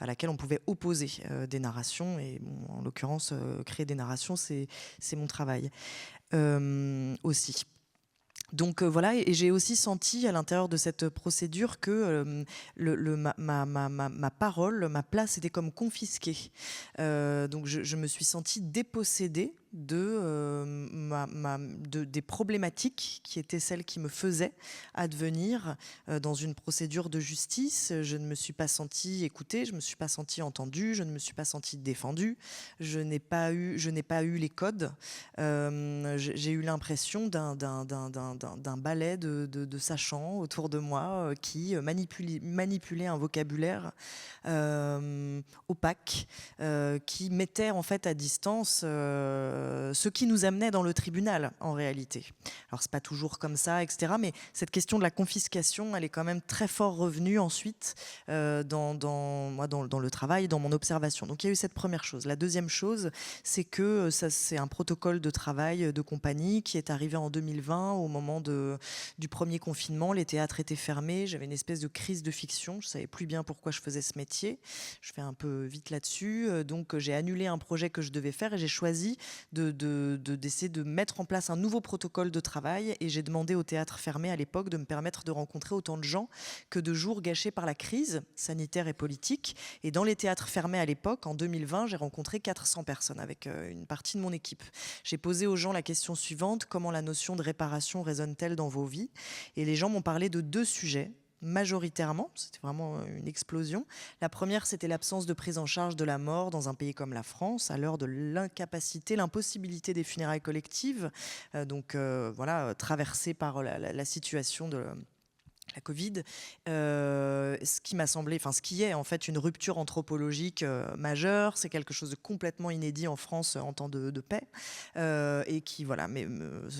à laquelle on pouvait opposer des narrations. Et bon, en l'occurrence, créer des narrations, c'est mon travail aussi. Donc voilà, et j'ai aussi senti à l'intérieur de cette procédure que ma parole, ma place était comme confisquée. Donc je me suis sentie dépossédée des problématiques qui étaient celles qui me faisaient advenir dans une procédure de justice. Je ne me suis pas sentie écoutée, je ne me suis pas sentie entendue, je ne me suis pas sentie défendue, je n'ai pas eu les codes. J'ai eu l'impression d'un balai de sachants autour de moi qui manipulait un vocabulaire opaque, qui mettait en fait à distance ce qui nous amenait dans le tribunal en réalité. Alors c'est pas toujours comme ça, etc. Mais cette question de la confiscation, elle est quand même très fort revenue ensuite dans le travail, dans mon observation. Donc il y a eu cette première chose. La deuxième chose, c'est que c'est un protocole de travail de compagnie qui est arrivé en 2020 au moment du premier confinement. Les théâtres étaient fermés, j'avais une espèce de crise de fiction, je savais plus bien pourquoi je faisais ce métier. Je fais un peu vite là-dessus, donc j'ai annulé un projet que je devais faire et j'ai choisi d'essayer de mettre en place un nouveau protocole de travail, et j'ai demandé au théâtre fermé à l'époque de me permettre de rencontrer autant de gens que de jours gâchés par la crise sanitaire et politique. Et dans les théâtres fermés à l'époque, en 2020, j'ai rencontré 400 personnes avec une partie de mon équipe. J'ai posé aux gens la question suivante: comment la notion de réparation résonne-t-elle dans vos vies? Et les gens m'ont parlé de deux sujets. Majoritairement, c'était vraiment une explosion. La première, c'était l'absence de prise en charge de la mort dans un pays comme la France, à l'heure de l'incapacité, l'impossibilité des funérailles collectives, traversée par la situation de la Covid, ce qui est en fait une rupture anthropologique majeure. C'est quelque chose de complètement inédit en France en temps de paix, et qui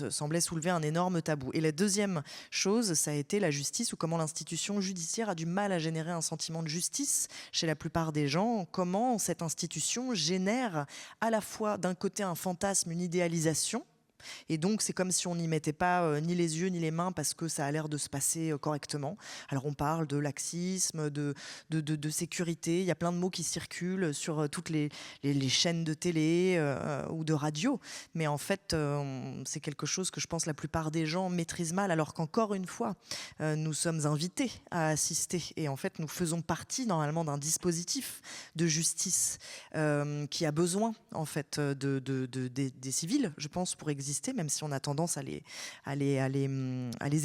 semblait soulever un énorme tabou. Et la deuxième chose, ça a été la justice, ou comment l'institution judiciaire a du mal à générer un sentiment de justice chez la plupart des gens. Comment cette institution génère à la fois d'un côté un fantasme, une idéalisation, et donc c'est comme si on n'y mettait pas ni les yeux ni les mains parce que ça a l'air de se passer correctement. Alors on parle de laxisme, de sécurité, il y a plein de mots qui circulent sur toutes les chaînes de télé ou de radio, mais en fait c'est quelque chose que je pense la plupart des gens maîtrisent mal, alors qu'encore une fois nous sommes invités à assister, et en fait nous faisons partie normalement d'un dispositif de justice qui a besoin en fait des civils, je pense, pour exister, même si on a tendance à les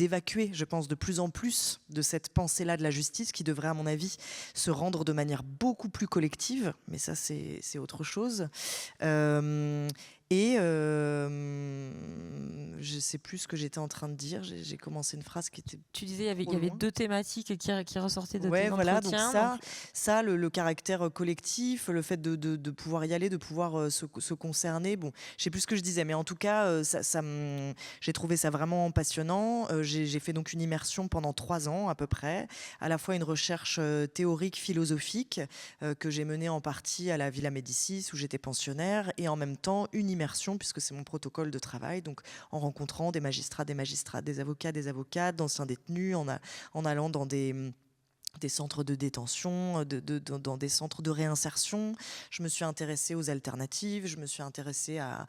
évacuer, je pense, de plus en plus de cette pensée-là de la justice qui devrait, à mon avis, se rendre de manière beaucoup plus collective, mais ça c'est autre chose. je sais plus ce que j'étais en train de dire. J'ai commencé une phrase qui était. Tu disais il y avait deux thématiques qui ressortaient de tes voilà, entretiens. Donc le caractère collectif, le fait de pouvoir y aller, de pouvoir se concerner. Bon, je sais plus ce que je disais, mais en tout cas, j'ai trouvé ça vraiment passionnant. J'ai fait donc une immersion pendant 3 ans à peu près, à la fois une recherche théorique, philosophique, que j'ai menée en partie à la Villa Médicis où j'étais pensionnaire, et en même temps une immersion, puisque c'est mon protocole de travail, donc en rencontrant des magistrats, des avocats, d'anciens détenus, en allant dans des centres de détention, dans des centres de réinsertion. Je me suis intéressée aux alternatives, je me suis intéressée à,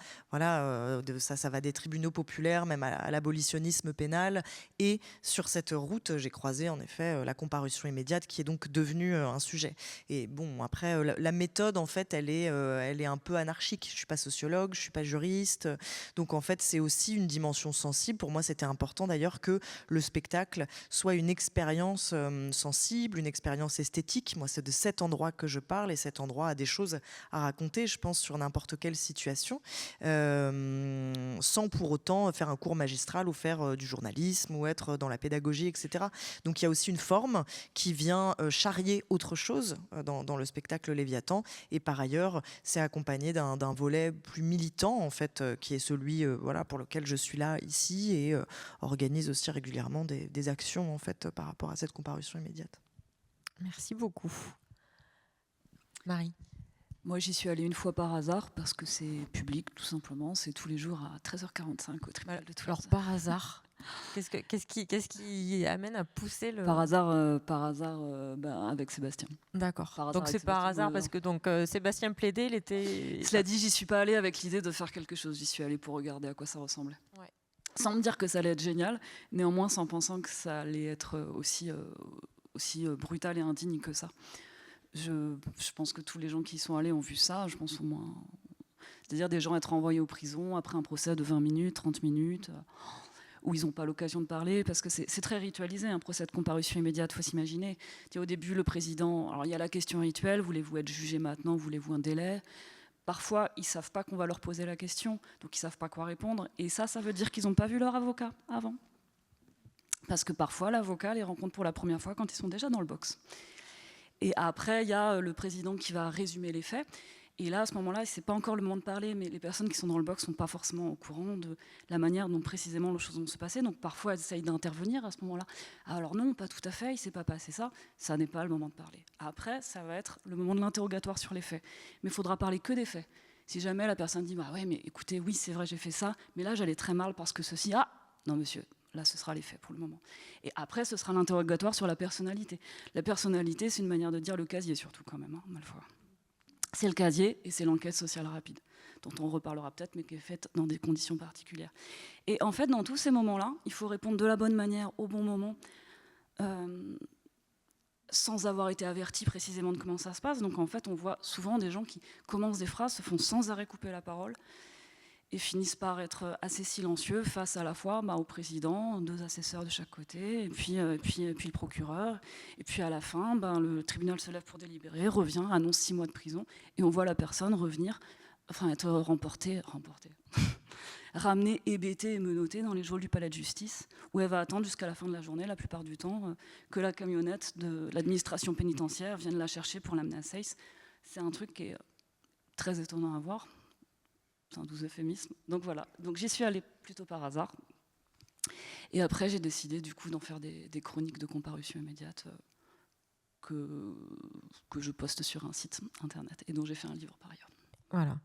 ça va des tribunaux populaires, même à l'abolitionnisme pénal. Et sur cette route, j'ai croisé en effet la comparution immédiate, qui est donc devenue un sujet. Et bon, après, la méthode, en fait, elle est un peu anarchique. Je suis pas sociologue, je suis pas juriste. Donc en fait, c'est aussi une dimension sensible. Pour moi, c'était important d'ailleurs que le spectacle soit une expérience sensible, une expérience esthétique. Moi, c'est de cet endroit que je parle, et cet endroit a des choses à raconter, je pense, sur n'importe quelle situation, sans pour autant faire un cours magistral ou faire du journalisme ou être dans la pédagogie, etc. Donc il y a aussi une forme qui vient charrier autre chose dans le spectacle Léviathan, et par ailleurs, c'est accompagné d'un volet plus militant, en fait, qui est celui pour lequel je suis là ici, et organise aussi régulièrement des actions, en fait, par rapport à cette comparution immédiate. Merci beaucoup. Marie? Moi, j'y suis allée une fois par hasard parce que c'est public, tout simplement. C'est tous les jours à 13h45 au tribunal de Toulouse. Alors, par hasard, qu'est-ce qui amène à pousser le... Par hasard, avec Sébastien. D'accord. Donc c'est par hasard parce que Sébastien plaidait, il était... Cela dit, j'y suis pas allée avec l'idée de faire quelque chose. J'y suis allée pour regarder à quoi ça ressemblait. Ouais. Sans me dire que ça allait être génial, néanmoins sans pensant que ça allait être aussi brutal et indigne que ça. Je pense que tous les gens qui y sont allés ont vu ça, je pense au moins. C'est-à-dire des gens être envoyés aux prisons après un procès de 20 minutes, 30 minutes, où ils n'ont pas l'occasion de parler, parce que c'est très ritualisé, un procès de comparution immédiate, il faut s'imaginer. Au début, le président, alors il y a la question rituelle, voulez-vous être jugé maintenant, voulez-vous un délai ? Parfois, ils ne savent pas qu'on va leur poser la question, donc ils ne savent pas quoi répondre, et ça veut dire qu'ils n'ont pas vu leur avocat avant. Parce que parfois, l'avocat les rencontre pour la première fois quand ils sont déjà dans le box. Et après, il y a le président qui va résumer les faits. Et là, à ce moment-là, ce n'est pas encore le moment de parler, mais les personnes qui sont dans le box ne sont pas forcément au courant de la manière dont précisément les choses vont se passer. Donc parfois, elles essayent d'intervenir à ce moment-là. Alors non, pas tout à fait, il ne s'est pas passé ça. Ça n'est pas le moment de parler. Après, ça va être le moment de l'interrogatoire sur les faits. Mais il faudra parler que des faits. Si jamais la personne dit « ouais, mais écoutez, oui, c'est vrai, j'ai fait ça, mais là, j'allais très mal parce que ceci... » Ah, non, monsieur. Là, ce sera les faits pour le moment. Et après, ce sera l'interrogatoire sur la personnalité. La personnalité, c'est une manière de dire le casier, surtout quand même, malfois. C'est le casier et c'est l'enquête sociale rapide, dont on reparlera peut-être, mais qui est faite dans des conditions particulières. Et en fait, dans tous ces moments-là, il faut répondre de la bonne manière, au bon moment, sans avoir été averti précisément de comment ça se passe. Donc en fait, on voit souvent des gens qui commencent des phrases, se font sans arrêt couper la parole, et finissent par être assez silencieux face à la fois au président, 2 assesseurs de chaque côté, et puis le procureur. Et puis à la fin, le tribunal se lève pour délibérer, revient, annonce 6 mois de prison, et on voit la personne revenir, être remportée, ramenée, hébétée et menottée dans les geôles du palais de justice, où elle va attendre jusqu'à la fin de la journée, la plupart du temps, que la camionnette de l'administration pénitentiaire vienne la chercher pour l'amener à Seyss. C'est un truc qui est très étonnant à voir. C'est un doux euphémisme. Donc voilà, donc j'y suis allée plutôt par hasard. Et après, j'ai décidé du coup d'en faire des chroniques de comparution immédiate que je poste sur un site internet et dont j'ai fait un livre par ailleurs. Voilà.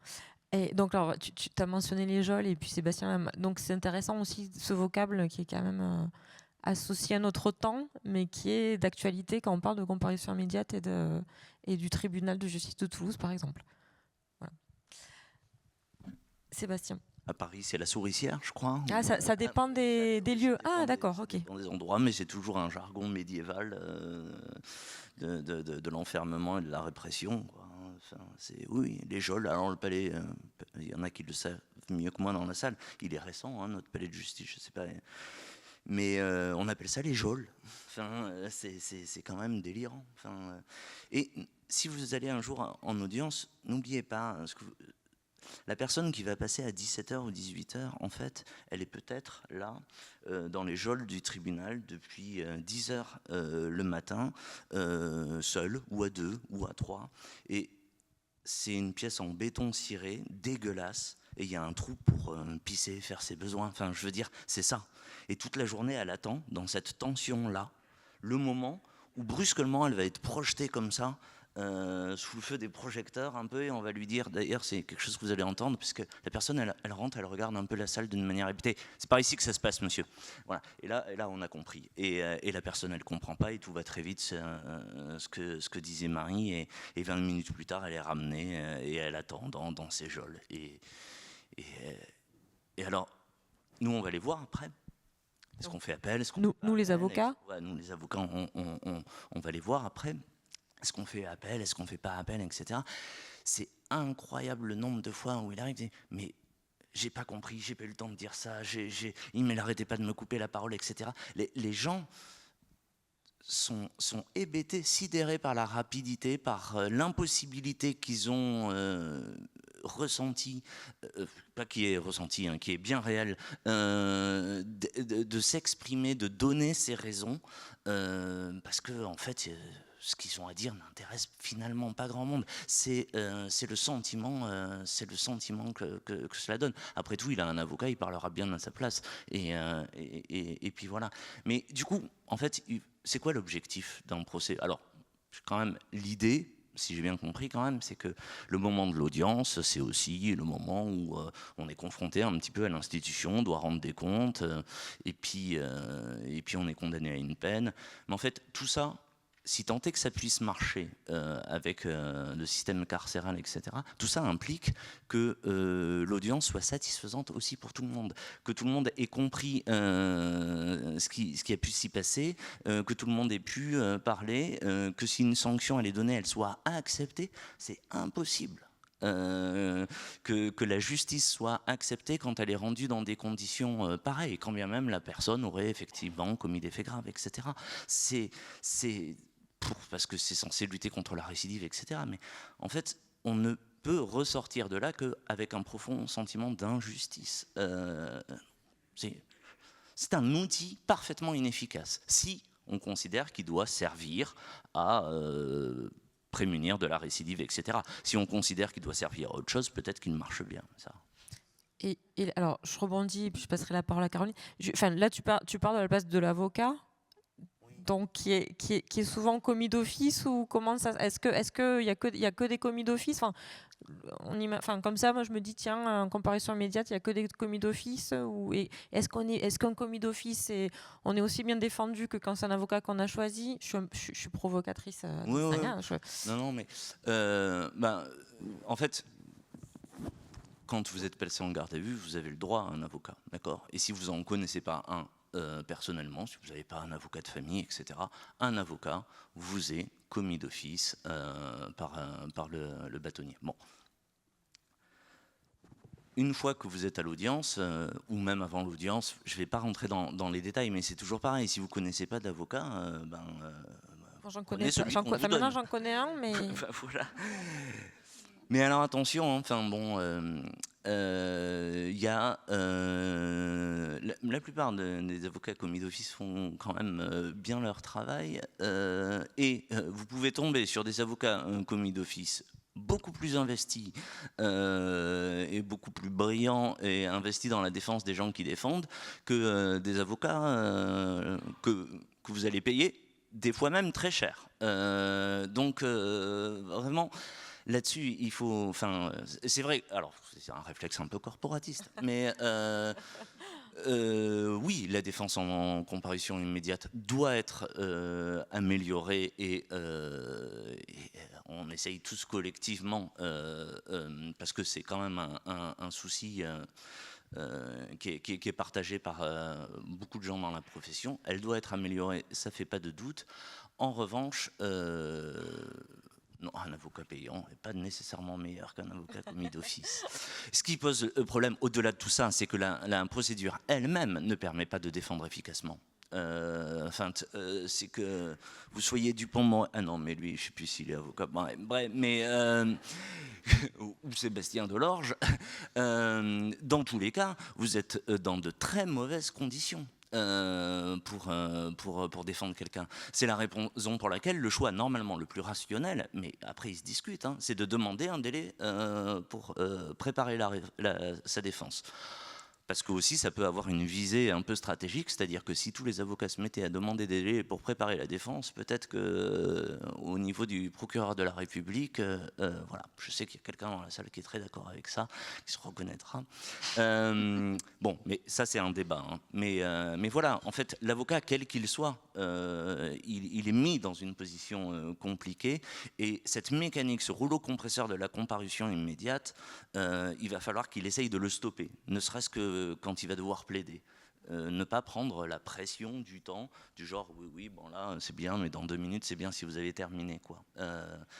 Et donc, alors, tu as mentionné les geôles et puis Sébastien. Donc c'est intéressant aussi ce vocable qui est quand même associé à notre temps, mais qui est d'actualité quand on parle de comparution immédiate et du tribunal de justice de Toulouse, par exemple. Voilà. Sébastien. À Paris, c'est la souricière, je crois. Ah, ça dépend des lieux. Ah, d'accord, ok. Dans des endroits, mais c'est toujours un jargon médiéval de l'enfermement et de la répression, quoi. Enfin, oui, les geôles. Alors le palais, il y en a qui le savent mieux que moi dans la salle. Il est récent, notre palais de justice, je sais pas. Mais on appelle ça les geôles. Enfin, c'est quand même délirant. Enfin, et si vous allez un jour en audience, n'oubliez pas La personne qui va passer à 17h ou 18h, en fait, elle est peut-être là, dans les geôles du tribunal, depuis 10h le matin, seule, ou à 2, ou à 3. Et c'est une pièce en béton ciré, dégueulasse, et il y a un trou pour pisser, faire ses besoins. Enfin, je veux dire, c'est ça. Et toute la journée, elle attend, dans cette tension-là, le moment où brusquement, elle va être projetée comme ça, sous le feu des projecteurs un peu, et on va lui dire, d'ailleurs c'est quelque chose que vous allez entendre, puisque la personne elle rentre, elle regarde un peu la salle d'une manière répétée, c'est par ici que ça se passe monsieur, voilà. Et là on a compris, et la personne elle comprend pas, et tout va très vite, ce que disait Marie, et 20 minutes plus tard elle est ramenée, et elle attend dans ses geôles, et alors nous on va les voir après. Est-ce qu'on fait appel? Nous les avocats? Ouais, nous les avocats on va les voir après. Est-ce qu'on fait appel, est-ce qu'on ne fait pas appel, etc. C'est incroyable le nombre de fois où il arrive, mais j'ai pas compris, j'ai pas eu le temps de dire ça, il n'arrêtait pas de me couper la parole, etc. Les gens sont hébétés, sidérés par la rapidité, par l'impossibilité qu'ils ont ressenti, pas qui est ressenti, hein, qui est bien réel, de s'exprimer, de donner ses raisons, parce que en fait ce qu'ils ont à dire n'intéresse finalement pas grand monde. C'est le sentiment que cela donne. Après tout, il a un avocat, il parlera bien à sa place. Et puis voilà. Mais du coup, en fait, c'est quoi l'objectif d'un procès? Alors, quand même, l'idée, si j'ai bien compris quand même, c'est que le moment de l'audience, c'est aussi le moment où on est confronté un petit peu à l'institution, on doit rendre des comptes, et puis on est condamné à une peine. Mais en fait, tout ça, si tant est que ça puisse marcher avec le système carcéral, etc., tout ça implique que l'audience soit satisfaisante aussi pour tout le monde, que tout le monde ait compris ce qui a pu s'y passer, que tout le monde ait pu parler, que si une sanction elle est donnée, elle soit acceptée. C'est impossible. Que la justice soit acceptée quand elle est rendue dans des conditions pareilles, quand bien même la personne aurait effectivement commis des faits graves, etc. Parce que c'est censé lutter contre la récidive, etc. Mais en fait, on ne peut ressortir de là qu'avec un profond sentiment d'injustice. C'est un outil parfaitement inefficace, si on considère qu'il doit servir à prémunir de la récidive, etc. Si on considère qu'il doit servir à autre chose, peut-être qu'il marche bien, ça. Et alors, je rebondis, puis je passerai la parole à Caroline. Là, tu parles de la place de l'avocat, donc qui est souvent commis d'office, ou comment ça? Est-ce que il y a que des commis d'office? Comme ça, moi je me dis tiens, en comparution immédiate, il y a que des commis d'office, ou est-ce qu'un commis d'office on est aussi bien défendu que quand c'est un avocat qu'on a choisi? Je suis provocatrice. Oui. Non, mais en fait, quand vous êtes placé en garde à vue, vous avez le droit à un avocat, d'accord? Et si vous en connaissez pas un personnellement, si vous n'avez pas un avocat de famille, etc., un avocat vous est commis d'office par le bâtonnier. Bon. Une fois que vous êtes à l'audience, ou même avant l'audience, je ne vais pas rentrer dans les détails, mais c'est toujours pareil. Si vous ne connaissez pas d'avocat, j'en connais maintenant j'en connais un, mais... Voilà. Mais alors attention, enfin bon, y a la plupart des avocats commis d'office font quand même bien leur travail, et vous pouvez tomber sur des avocats commis d'office beaucoup plus investis et beaucoup plus brillants et investis dans la défense des gens qui défendent que des avocats que vous allez payer des fois même très cher. Donc vraiment... Là-dessus, il faut... Enfin, c'est vrai, alors c'est un réflexe un peu corporatiste, mais oui, la défense en comparution immédiate doit être améliorée, et on essaye tous collectivement, parce que c'est quand même un souci qui est partagé par beaucoup de gens dans la profession. Elle doit être améliorée, ça ne fait pas de doute. En revanche... non, un avocat payant n'est pas nécessairement meilleur qu'un avocat commis d'office. Ce qui pose le problème, au-delà de tout ça, c'est que la procédure elle-même ne permet pas de défendre efficacement. C'est que vous soyez Dupond-Moretti. Ah non, mais lui, je ne sais plus s'il est avocat. Bref, mais ou Sébastien Delorge. Dans tous les cas, vous êtes dans de très mauvaises conditions. Pour défendre quelqu'un. C'est la raison pour laquelle le choix normalement le plus rationnel, mais après il se discute, c'est de demander un délai pour préparer sa défense. Parce que aussi ça peut avoir une visée un peu stratégique, c'est-à-dire que si tous les avocats se mettaient à demander des délais pour préparer la défense, peut-être qu'au niveau du procureur de la République, voilà, je sais qu'il y a quelqu'un dans la salle qui est très d'accord avec ça, qui se reconnaîtra. Bon, mais ça c'est un débat. Mais voilà, en fait, l'avocat, quel qu'il soit, il est mis dans une position compliquée, et cette mécanique, ce rouleau compresseur de la comparution immédiate, il va falloir qu'il essaye de le stopper, ne serait-ce que quand il va devoir plaider. Ne pas prendre la pression du temps, du genre oui, bon là c'est bien, mais dans 2 minutes c'est bien si vous avez terminé, quoi.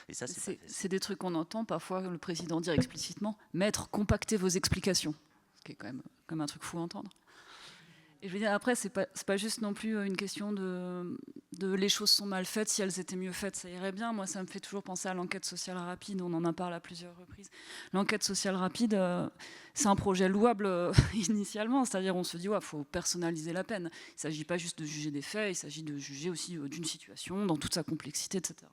Et ça c'est des trucs qu'on entend parfois le président dire explicitement, maître, compactez vos explications, ce qui est quand même comme un truc fou à entendre. Et je veux dire, après, c'est pas juste non plus une question de les choses sont mal faites, si elles étaient mieux faites, ça irait bien. Moi, ça me fait toujours penser à l'enquête sociale rapide, on en a parlé à plusieurs reprises. L'enquête sociale rapide, c'est un projet louable initialement, c'est-à-dire on se dit, ouais, faut personnaliser la peine. Il ne s'agit pas juste de juger des faits, il s'agit de juger aussi d'une situation, dans toute sa complexité, etc.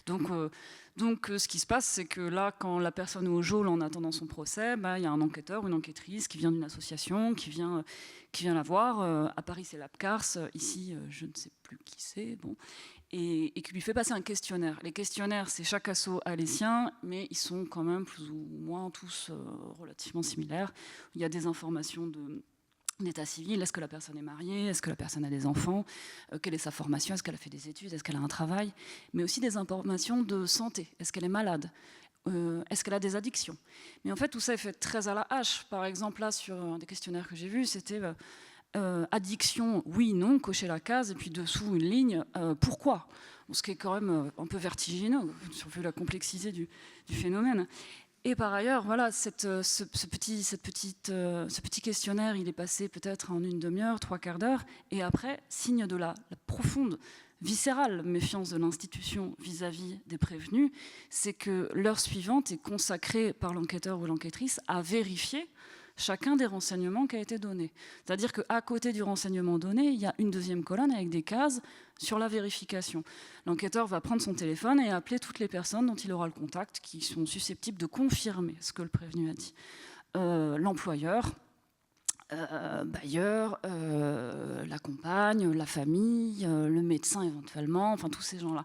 Donc, ce qui se passe, c'est que là, quand la personne est au geôle en attendant son procès, il y a un enquêteur, une enquêtrice qui vient d'une association, qui vient la voir. À Paris, c'est l'APCARS. Ici, je ne sais plus qui c'est. Bon. Et qui lui fait passer un questionnaire. Les questionnaires, c'est chaque asso a les siens, mais ils sont quand même plus ou moins tous relativement similaires. Il y a des informations d'état civil, est-ce que la personne est mariée, est-ce que la personne a des enfants, quelle est sa formation, est-ce qu'elle a fait des études, est-ce qu'elle a un travail, mais aussi des informations de santé, est-ce qu'elle est malade, est-ce qu'elle a des addictions. Mais en fait, tout ça est fait très à la hache. Par exemple, là, sur un des questionnaires que j'ai vus, c'était addiction, oui, non, cocher la case, et puis dessous une ligne, pourquoi ? Ce qui est quand même un peu vertigineux, vu la complexité du phénomène. Et par ailleurs, voilà, ce petit questionnaire, il est passé peut-être en une demi-heure, 3/4 d'heure, et après, signe de la profonde, viscérale méfiance de l'institution vis-à-vis des prévenus, c'est que l'heure suivante est consacrée par l'enquêteur ou l'enquêtrice à vérifier chacun des renseignements qui a été donné. C'est-à-dire qu'à côté du renseignement donné, il y a une deuxième colonne avec des cases sur la vérification. L'enquêteur va prendre son téléphone et appeler toutes les personnes dont il aura le contact, qui sont susceptibles de confirmer ce que le prévenu a dit. L'employeur, bailleur, la compagne, la famille, le médecin éventuellement, enfin tous ces gens-là.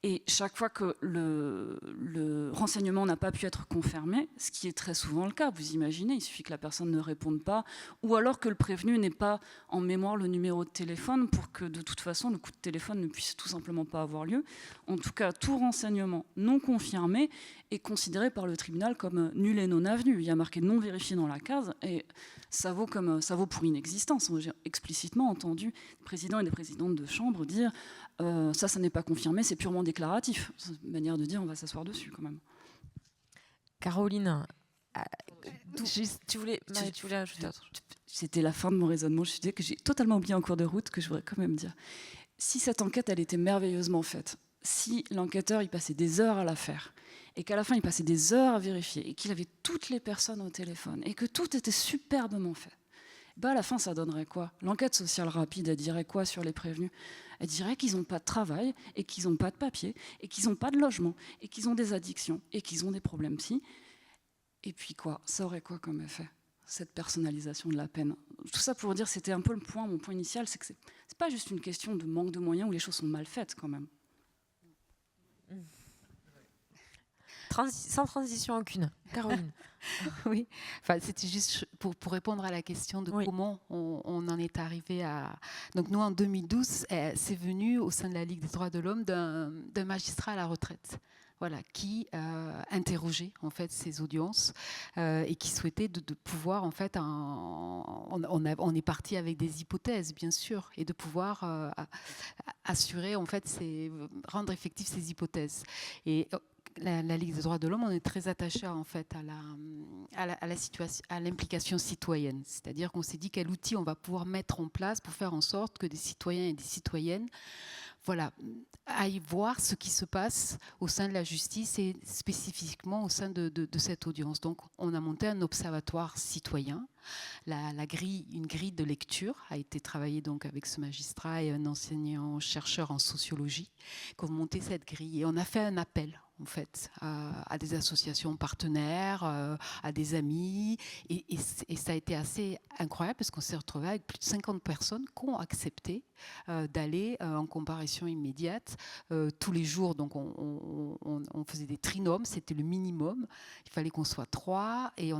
Et chaque fois que le renseignement n'a pas pu être confirmé, ce qui est très souvent le cas, vous imaginez, il suffit que la personne ne réponde pas, ou alors que le prévenu n'ait pas en mémoire le numéro de téléphone pour que de toute façon le coup de téléphone ne puisse tout simplement pas avoir lieu. En tout cas, tout renseignement non confirmé est considéré par le tribunal comme nul et non avenu. Il y a marqué non vérifié dans la case, et ça vaut pour inexistence. J'ai explicitement entendu des présidents et des présidentes de chambre dire ça n'est pas confirmé, c'est purement déclaratif. C'est une manière de dire on va s'asseoir dessus quand même. Caroline, tu voulais ajouter autre chose ? C'était la fin de mon raisonnement. Je suis dit que j'ai totalement oublié en cours de route, que je voudrais quand même dire. Si cette enquête, elle était merveilleusement faite, si l'enquêteur, il passait des heures à la faire, et qu'à la fin, il passait des heures à vérifier, et qu'il avait toutes les personnes au téléphone, et que tout était superbement fait, à la fin, ça donnerait quoi ? L'enquête sociale rapide, elle dirait quoi sur les prévenus ? Elle dirait qu'ils n'ont pas de travail, et qu'ils n'ont pas de papier, et qu'ils n'ont pas de logement, et qu'ils ont des addictions, et qu'ils ont des problèmes psy. Et puis quoi ? Ça aurait quoi comme effet ? Cette personnalisation de la peine. Tout ça pour dire, c'était un peu mon point initial, c'est que c'est pas juste une question de manque de moyens où les choses sont mal faites quand même. Sans transition aucune. Caroline. Oui, enfin, c'était juste pour répondre à la question de comment on en est arrivé à... Donc nous, en 2012, c'est venu au sein de la Ligue des droits de l'homme d'un magistrat à la retraite. Voilà, qui interrogeait en fait ces audiences et qui souhaitait de pouvoir en fait, on est parti avec des hypothèses bien sûr, et de pouvoir assurer en fait rendre effectives ces hypothèses. Et la Ligue des droits de l'homme, on est très attaché en fait à la situation, à l'implication citoyenne. C'est-à-dire qu'on s'est dit quel outil on va pouvoir mettre en place pour faire en sorte que des citoyens et des citoyennes aillent voir ce qui se passe au sein de la justice et spécifiquement au sein de cette audience. Donc, on a monté un observatoire citoyen. Une grille de lecture a été travaillée donc avec ce magistrat et un enseignant-chercheur en sociologie qui ont monté cette grille. Et on a fait un appel en fait, à des associations partenaires, à des amis. Et ça a été assez incroyable parce qu'on s'est retrouvé avec plus de 50 personnes qui ont accepté d'aller en comparution immédiate tous les jours. Donc, on faisait des trinômes, c'était le minimum. Il fallait qu'on soit 3. Et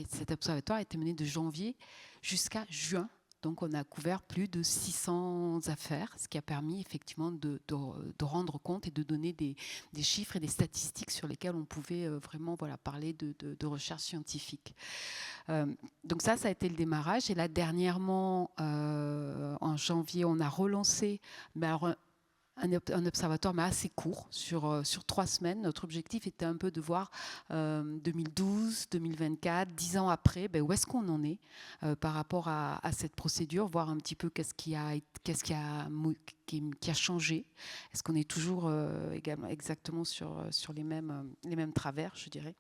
cet observatoire a été mené de janvier jusqu'à juin. Donc, on a couvert plus de 600 affaires, ce qui a permis effectivement de rendre compte et de donner des chiffres et des statistiques sur lesquels on pouvait vraiment parler de recherche scientifique. Donc ça a été le démarrage. Et là, dernièrement, en janvier, on a relancé un observatoire mais assez court, sur 3 semaines. Notre objectif était un peu de voir 2012, 2024, 10 ans après, où est-ce qu'on en est par rapport à cette procédure, voir un petit peu qu'est-ce qui a changé. Est-ce qu'on est toujours également exactement sur les mêmes travers, je dirais.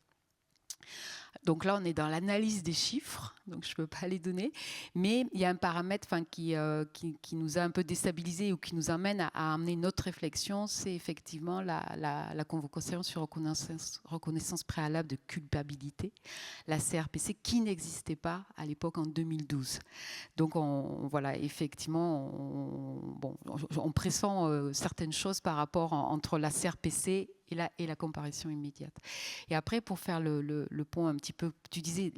Donc là, on est dans l'analyse des chiffres, donc je ne peux pas les donner, mais il y a un paramètre qui nous a un peu déstabilisés ou qui nous amène à amener notre réflexion, c'est effectivement la convocation sur reconnaissance préalable de culpabilité, la CRPC, qui n'existait pas à l'époque en 2012. Donc effectivement, on pressent certaines choses par rapport entre la CRPC et la comparution immédiate. Et après, pour faire le pont un petit peu, tu disais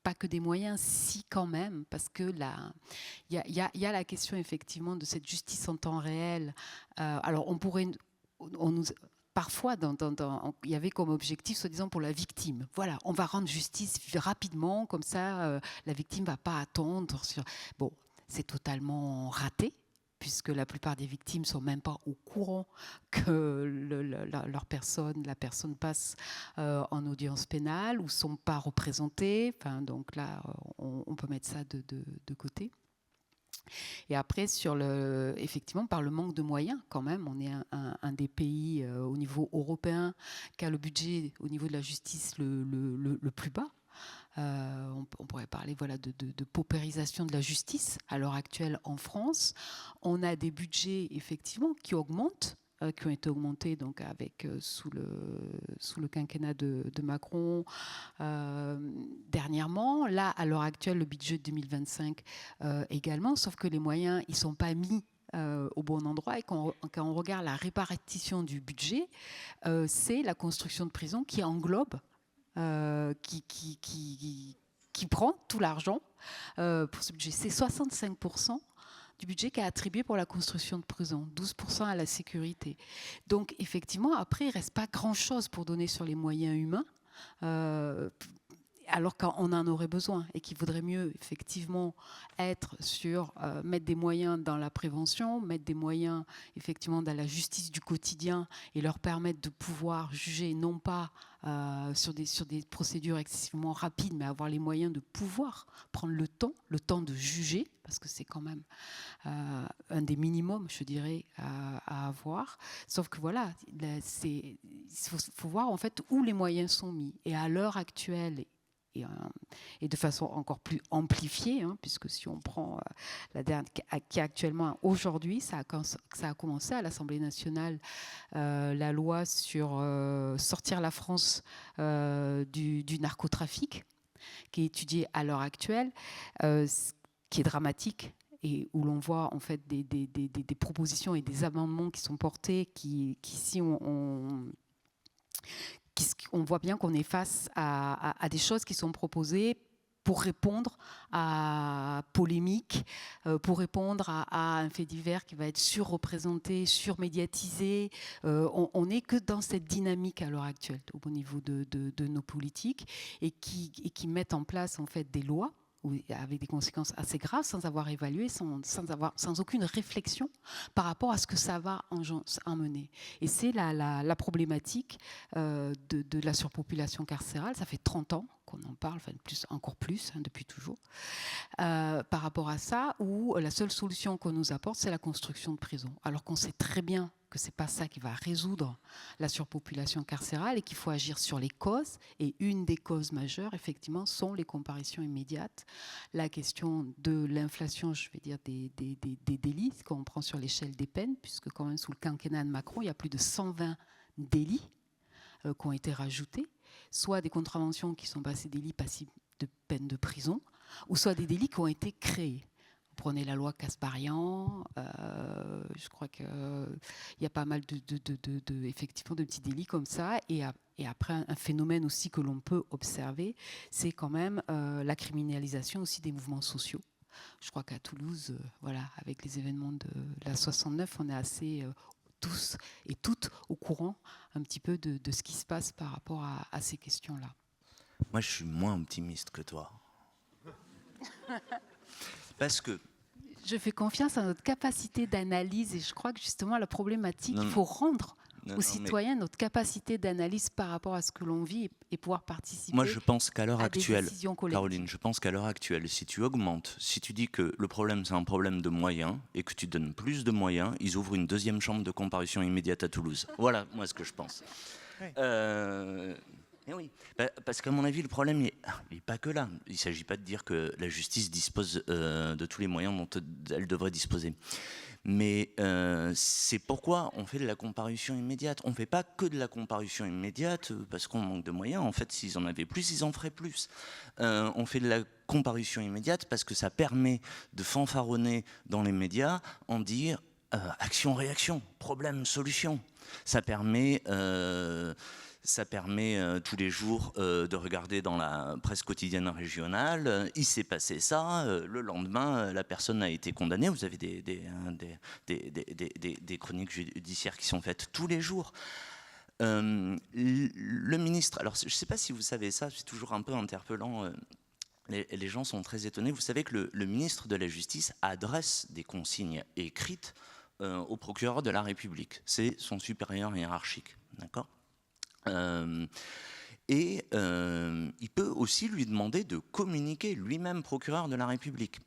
pas que des moyens, si quand même, parce que il y a la question effectivement de cette justice en temps réel. Alors parfois, il y avait comme objectif, soi-disant, pour la victime. Voilà, on va rendre justice rapidement, comme ça, la victime ne va pas attendre. Bon, c'est totalement raté, puisque la plupart des victimes ne sont même pas au courant que la personne passe en audience pénale ou ne sont pas représentées. Enfin, donc là, on peut mettre ça de côté. Et après, effectivement, par le manque de moyens, quand même, on est un des pays au niveau européen qui a le budget au niveau de la justice le plus bas. On pourrait parler de paupérisation de la justice à l'heure actuelle en France. On a des budgets effectivement qui augmentent, qui ont été augmentés donc sous le quinquennat de Macron dernièrement. Là, à l'heure actuelle, le budget de 2025 également, sauf que les moyens ils sont pas mis au bon endroit, et quand on regarde la répartition du budget, c'est la construction de prisons qui englobe qui prend tout l'argent pour ce budget. C'est 65% du budget qui est attribué pour la construction de prisons, 12% à la sécurité. Donc effectivement, après, il ne reste pas grand-chose pour donner sur les moyens humains, alors qu'on en aurait besoin, et qu'il vaudrait mieux effectivement être sur mettre des moyens dans la prévention, mettre des moyens effectivement dans la justice du quotidien et leur permettre de pouvoir juger non pas sur des procédures excessivement rapides, mais avoir les moyens de pouvoir prendre le temps de juger, parce que c'est quand même un des minimums, je dirais, à avoir. Sauf que voilà, il faut voir en fait où les moyens sont mis. Et à l'heure actuelle, et de façon encore plus amplifiée, puisque si on prend la dernière qui est actuellement aujourd'hui, ça a commencé à l'Assemblée nationale, la loi sur sortir la France du narcotrafic, qui est étudiée à l'heure actuelle, qui est dramatique, et où l'on voit en fait des propositions et des amendements qui sont portés, qui si on voit bien qu'on est face à des choses qui sont proposées pour répondre à polémique, pour répondre à un fait divers qui va être surreprésenté, surmédiatisé. On n'est que dans cette dynamique à l'heure actuelle au niveau de nos politiques, et qui mettent en place en fait des lois avec des conséquences assez graves, sans avoir évalué, sans aucune réflexion par rapport à ce que ça va emmener. Et c'est la problématique de la surpopulation carcérale. Ça fait 30 ans qu'on en parle, enfin encore plus, depuis toujours, par rapport à ça, où la seule solution qu'on nous apporte, c'est la construction de prisons. Alors qu'on sait très bien que ce n'est pas ça qui va résoudre la surpopulation carcérale et qu'il faut agir sur les causes. Et une des causes majeures, effectivement, sont les comparutions immédiates. La question de l'inflation, je vais dire, des délits, quand on prend sur l'échelle des peines, puisque quand même sous le quinquennat de Macron, il y a plus de 120 délits qui ont été rajoutés, soit des contraventions qui sont passées délits passibles de peine de prison, ou soit des délits qui ont été créés. Vous prenez la loi Kasbarian, je crois qu'il y a pas mal effectivement, de petits délits comme ça. Et après, un phénomène aussi que l'on peut observer, c'est quand même la criminalisation aussi des mouvements sociaux. Je crois qu'à Toulouse, voilà, avec les événements de la 69, on est assez tous et toutes au courant un petit peu de ce qui se passe par rapport à ces questions-là. Moi, je suis moins optimiste que toi. Parce que je fais confiance à notre capacité d'analyse et je crois que justement la problématique, il faut rendre aux citoyens notre capacité d'analyse par rapport à ce que l'on vit et pouvoir participer. Moi, je pense qu'à l'heure actuelle, Caroline, je pense qu'à l'heure actuelle, si tu augmentes, si tu dis que le problème c'est un problème de moyens et que tu donnes plus de moyens, ils ouvrent une deuxième chambre de comparution immédiate à Toulouse. Voilà, moi ce que je pense. Oui. Et oui, parce qu'à mon avis, le problème, il n'est pas que là. Il ne s'agit pas de dire que la justice dispose de tous les moyens dont elle devrait disposer. Mais c'est pourquoi on fait de la comparution immédiate. On ne fait pas que de la comparution immédiate parce qu'on manque de moyens. En fait, s'ils en avaient plus, ils en feraient plus. On fait de la comparution immédiate parce que ça permet de fanfaronner dans les médias en dire action-réaction, problème-solution. Ça permet tous les jours de regarder dans la presse quotidienne régionale, il s'est passé ça, le lendemain la personne a été condamnée. Vous avez des chroniques judiciaires qui sont faites tous les jours. Le ministre, alors je ne sais pas si vous savez ça, c'est toujours un peu interpellant, les gens sont très étonnés. Vous savez que le ministre de la Justice adresse des consignes écrites au procureur de la République. C'est son supérieur hiérarchique, d'accord ? Il peut aussi lui demander de communiquer, lui-même procureur de la République.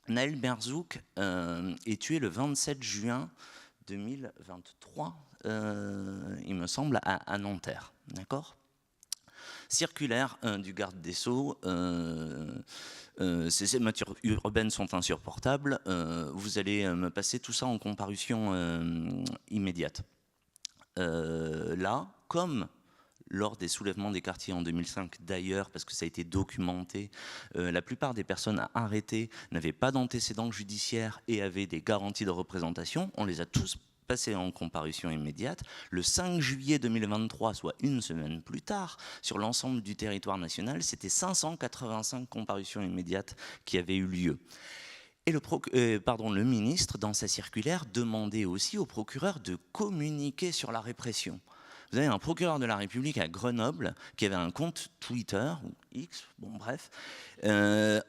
Naël Berzouk est tué le 27 juin 2023, il me semble, à Nanterre. D'accord ? Circulaire du garde des Sceaux, ces émeutes urbaines sont insupportables, vous allez me passer tout ça en comparution immédiate. Là, comme lors des soulèvements des quartiers en 2005, d'ailleurs, parce que ça a été documenté, la plupart des personnes arrêtées n'avaient pas d'antécédents judiciaires et avaient des garanties de représentation. On les a tous passés en comparution immédiate. Le 5 juillet 2023, soit une semaine plus tard, sur l'ensemble du territoire national, c'était 585 comparutions immédiates qui avaient eu lieu. Et le ministre, dans sa circulaire, demandait aussi au procureur de communiquer sur la répression. Vous avez un procureur de la République à Grenoble qui avait un compte Twitter, ou X, bon bref,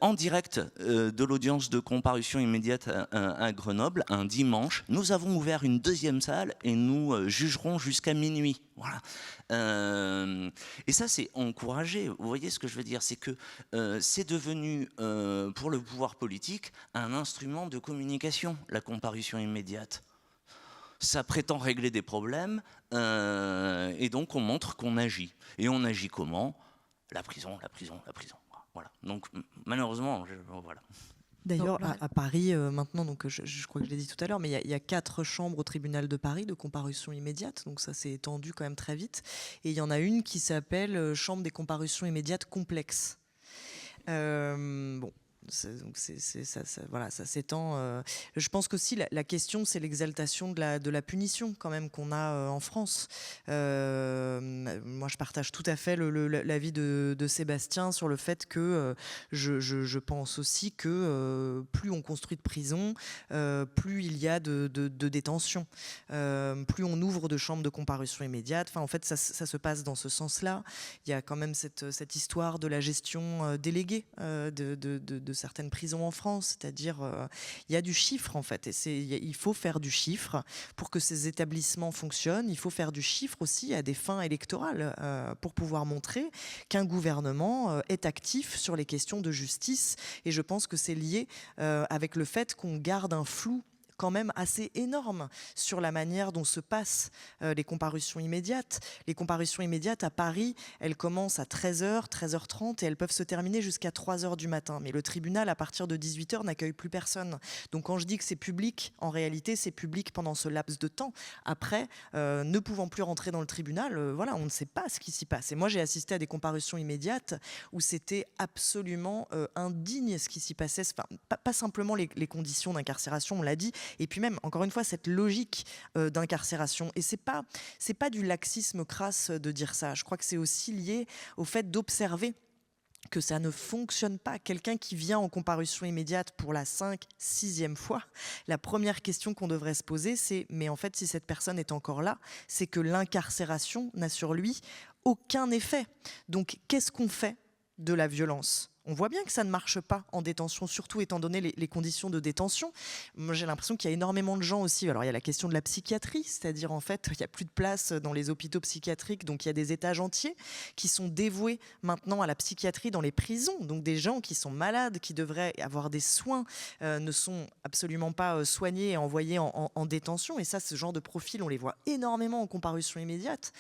en direct de l'audience de comparution immédiate à Grenoble, un dimanche. Nous avons ouvert une deuxième salle et nous jugerons jusqu'à minuit. Voilà. Et ça, c'est encouragé. Vous voyez ce que je veux dire ? C'est que c'est devenu, pour le pouvoir politique, un instrument de communication, la comparution immédiate. Ça prétend régler des problèmes et donc on montre qu'on agit. Et on agit comment ? La prison, la prison, la prison. Voilà. Donc malheureusement, voilà. D'ailleurs, à Paris, maintenant, donc, je crois que je l'ai dit tout à l'heure, mais il y a 4 chambres au tribunal de Paris de comparution immédiate, donc ça s'est étendu quand même très vite. Et il y en a une qui s'appelle Chambre des comparutions immédiates complexes. Bon. Donc voilà, ça s'étend. Je pense qu'aussi la question, c'est l'exaltation de la punition quand même qu'on a en France. Moi, je partage tout à fait l'avis de Sébastien sur le fait que je pense aussi que plus on construit de prisons, plus il y a de détention, plus on ouvre de chambres de comparution immédiate. Enfin, en fait, ça se passe dans ce sens-là. Il y a quand même cette histoire de la gestion déléguée de certaines prisons en France, c'est-à-dire il y a du chiffre en fait, et il faut faire du chiffre pour que ces établissements fonctionnent. Il faut faire du chiffre aussi à des fins électorales pour pouvoir montrer qu'un gouvernement est actif sur les questions de justice, et je pense que c'est lié avec le fait qu'on garde un flou quand même assez énorme sur la manière dont se passent les comparutions immédiates. Les comparutions immédiates à Paris, elles commencent à 13h, 13h30 et elles peuvent se terminer jusqu'à 3h du matin. Mais le tribunal, à partir de 18h, n'accueille plus personne. Donc quand je dis que c'est public, en réalité, c'est public pendant ce laps de temps. Après, ne pouvant plus rentrer dans le tribunal, voilà, on ne sait pas ce qui s'y passe. Et moi, j'ai assisté à des comparutions immédiates où c'était absolument indigne ce qui s'y passait. Enfin, pas simplement les conditions d'incarcération, on l'a dit, et puis même, encore une fois, cette logique d'incarcération. Et c'est pas du laxisme crasse de dire ça. Je crois que c'est aussi lié au fait d'observer que ça ne fonctionne pas. Quelqu'un qui vient en comparution immédiate pour la 5e, 6e fois, la première question qu'on devrait se poser, c'est mais en fait, si cette personne est encore là, c'est que l'incarcération n'a sur lui aucun effet. Donc, qu'est-ce qu'on fait de la violence ? On voit bien que ça ne marche pas en détention, surtout étant donné les conditions de détention. Moi, j'ai l'impression qu'il y a énormément de gens aussi. Alors, il y a la question de la psychiatrie, c'est-à-dire en fait, il n'y a plus de place dans les hôpitaux psychiatriques, donc il y a des étages entiers qui sont dévoués maintenant à la psychiatrie dans les prisons. Donc, des gens qui sont malades, qui devraient avoir des soins, ne sont absolument pas soignés et envoyés en détention. Et ça, ce genre de profil, on les voit énormément en comparution immédiate.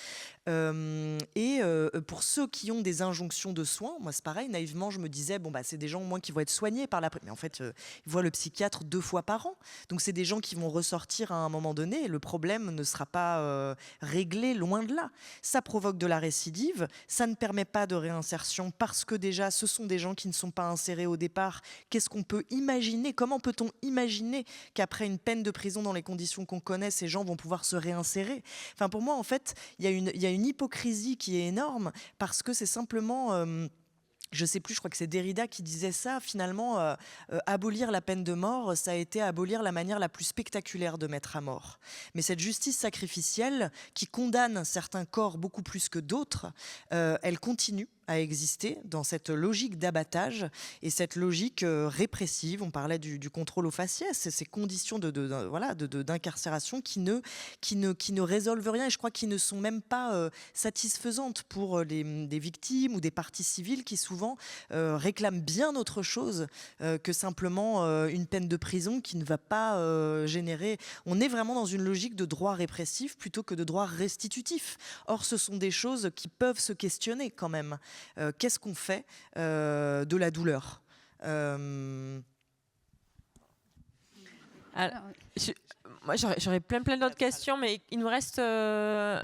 Pour ceux qui ont des injonctions de soins, moi, c'est pareil, naïvement, je me disais, bon, bah, c'est des gens au moins qui vont être soignés par la... Mais en fait, ils voient le psychiatre 2 fois par an. Donc, c'est des gens qui vont ressortir à un moment donné et le problème ne sera pas réglé, loin de là. Ça provoque de la récidive, ça ne permet pas de réinsertion parce que déjà, ce sont des gens qui ne sont pas insérés au départ. Qu'est-ce qu'on peut imaginer ? Comment peut-on imaginer qu'après une peine de prison dans les conditions qu'on connaît, ces gens vont pouvoir se réinsérer ? Enfin, pour moi, en fait, il y a une hypocrisie qui est énorme parce que c'est simplement... je sais plus, je crois que c'est Derrida qui disait ça, finalement, abolir la peine de mort, ça a été abolir la manière la plus spectaculaire de mettre à mort. Mais cette justice sacrificielle, qui condamne certains corps beaucoup plus que d'autres, elle continue à exister dans cette logique d'abattage et cette logique répressive. On parlait du contrôle aux faciès, ces conditions d'incarcération qui ne résolvent rien et je crois qu'ils ne sont même pas satisfaisantes pour des victimes ou des parties civiles qui souvent réclament bien autre chose que simplement une peine de prison qui ne va pas générer... On est vraiment dans une logique de droit répressif plutôt que de droit restitutif. Or, ce sont des choses qui peuvent se questionner quand même. Qu'est-ce qu'on fait de la douleur Moi, j'aurais plein d'autres questions, mais il nous reste 20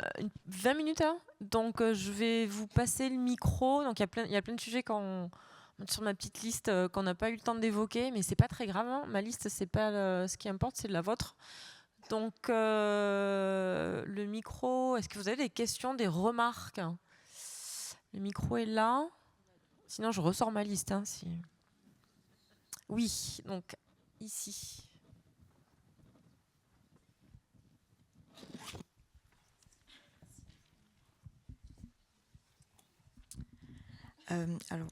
minutes. Hein, donc, je vais vous passer le micro. Donc, il y a plein de sujets sur ma petite liste qu'on n'a pas eu le temps d'évoquer, mais c'est pas très grave. Hein. Ma liste, c'est pas ce qui importe, c'est la vôtre. Donc, le micro, est-ce que vous avez des questions, des remarques ? Le micro est là. Sinon, je ressors ma liste. Hein, si... Oui, donc ici. Alors,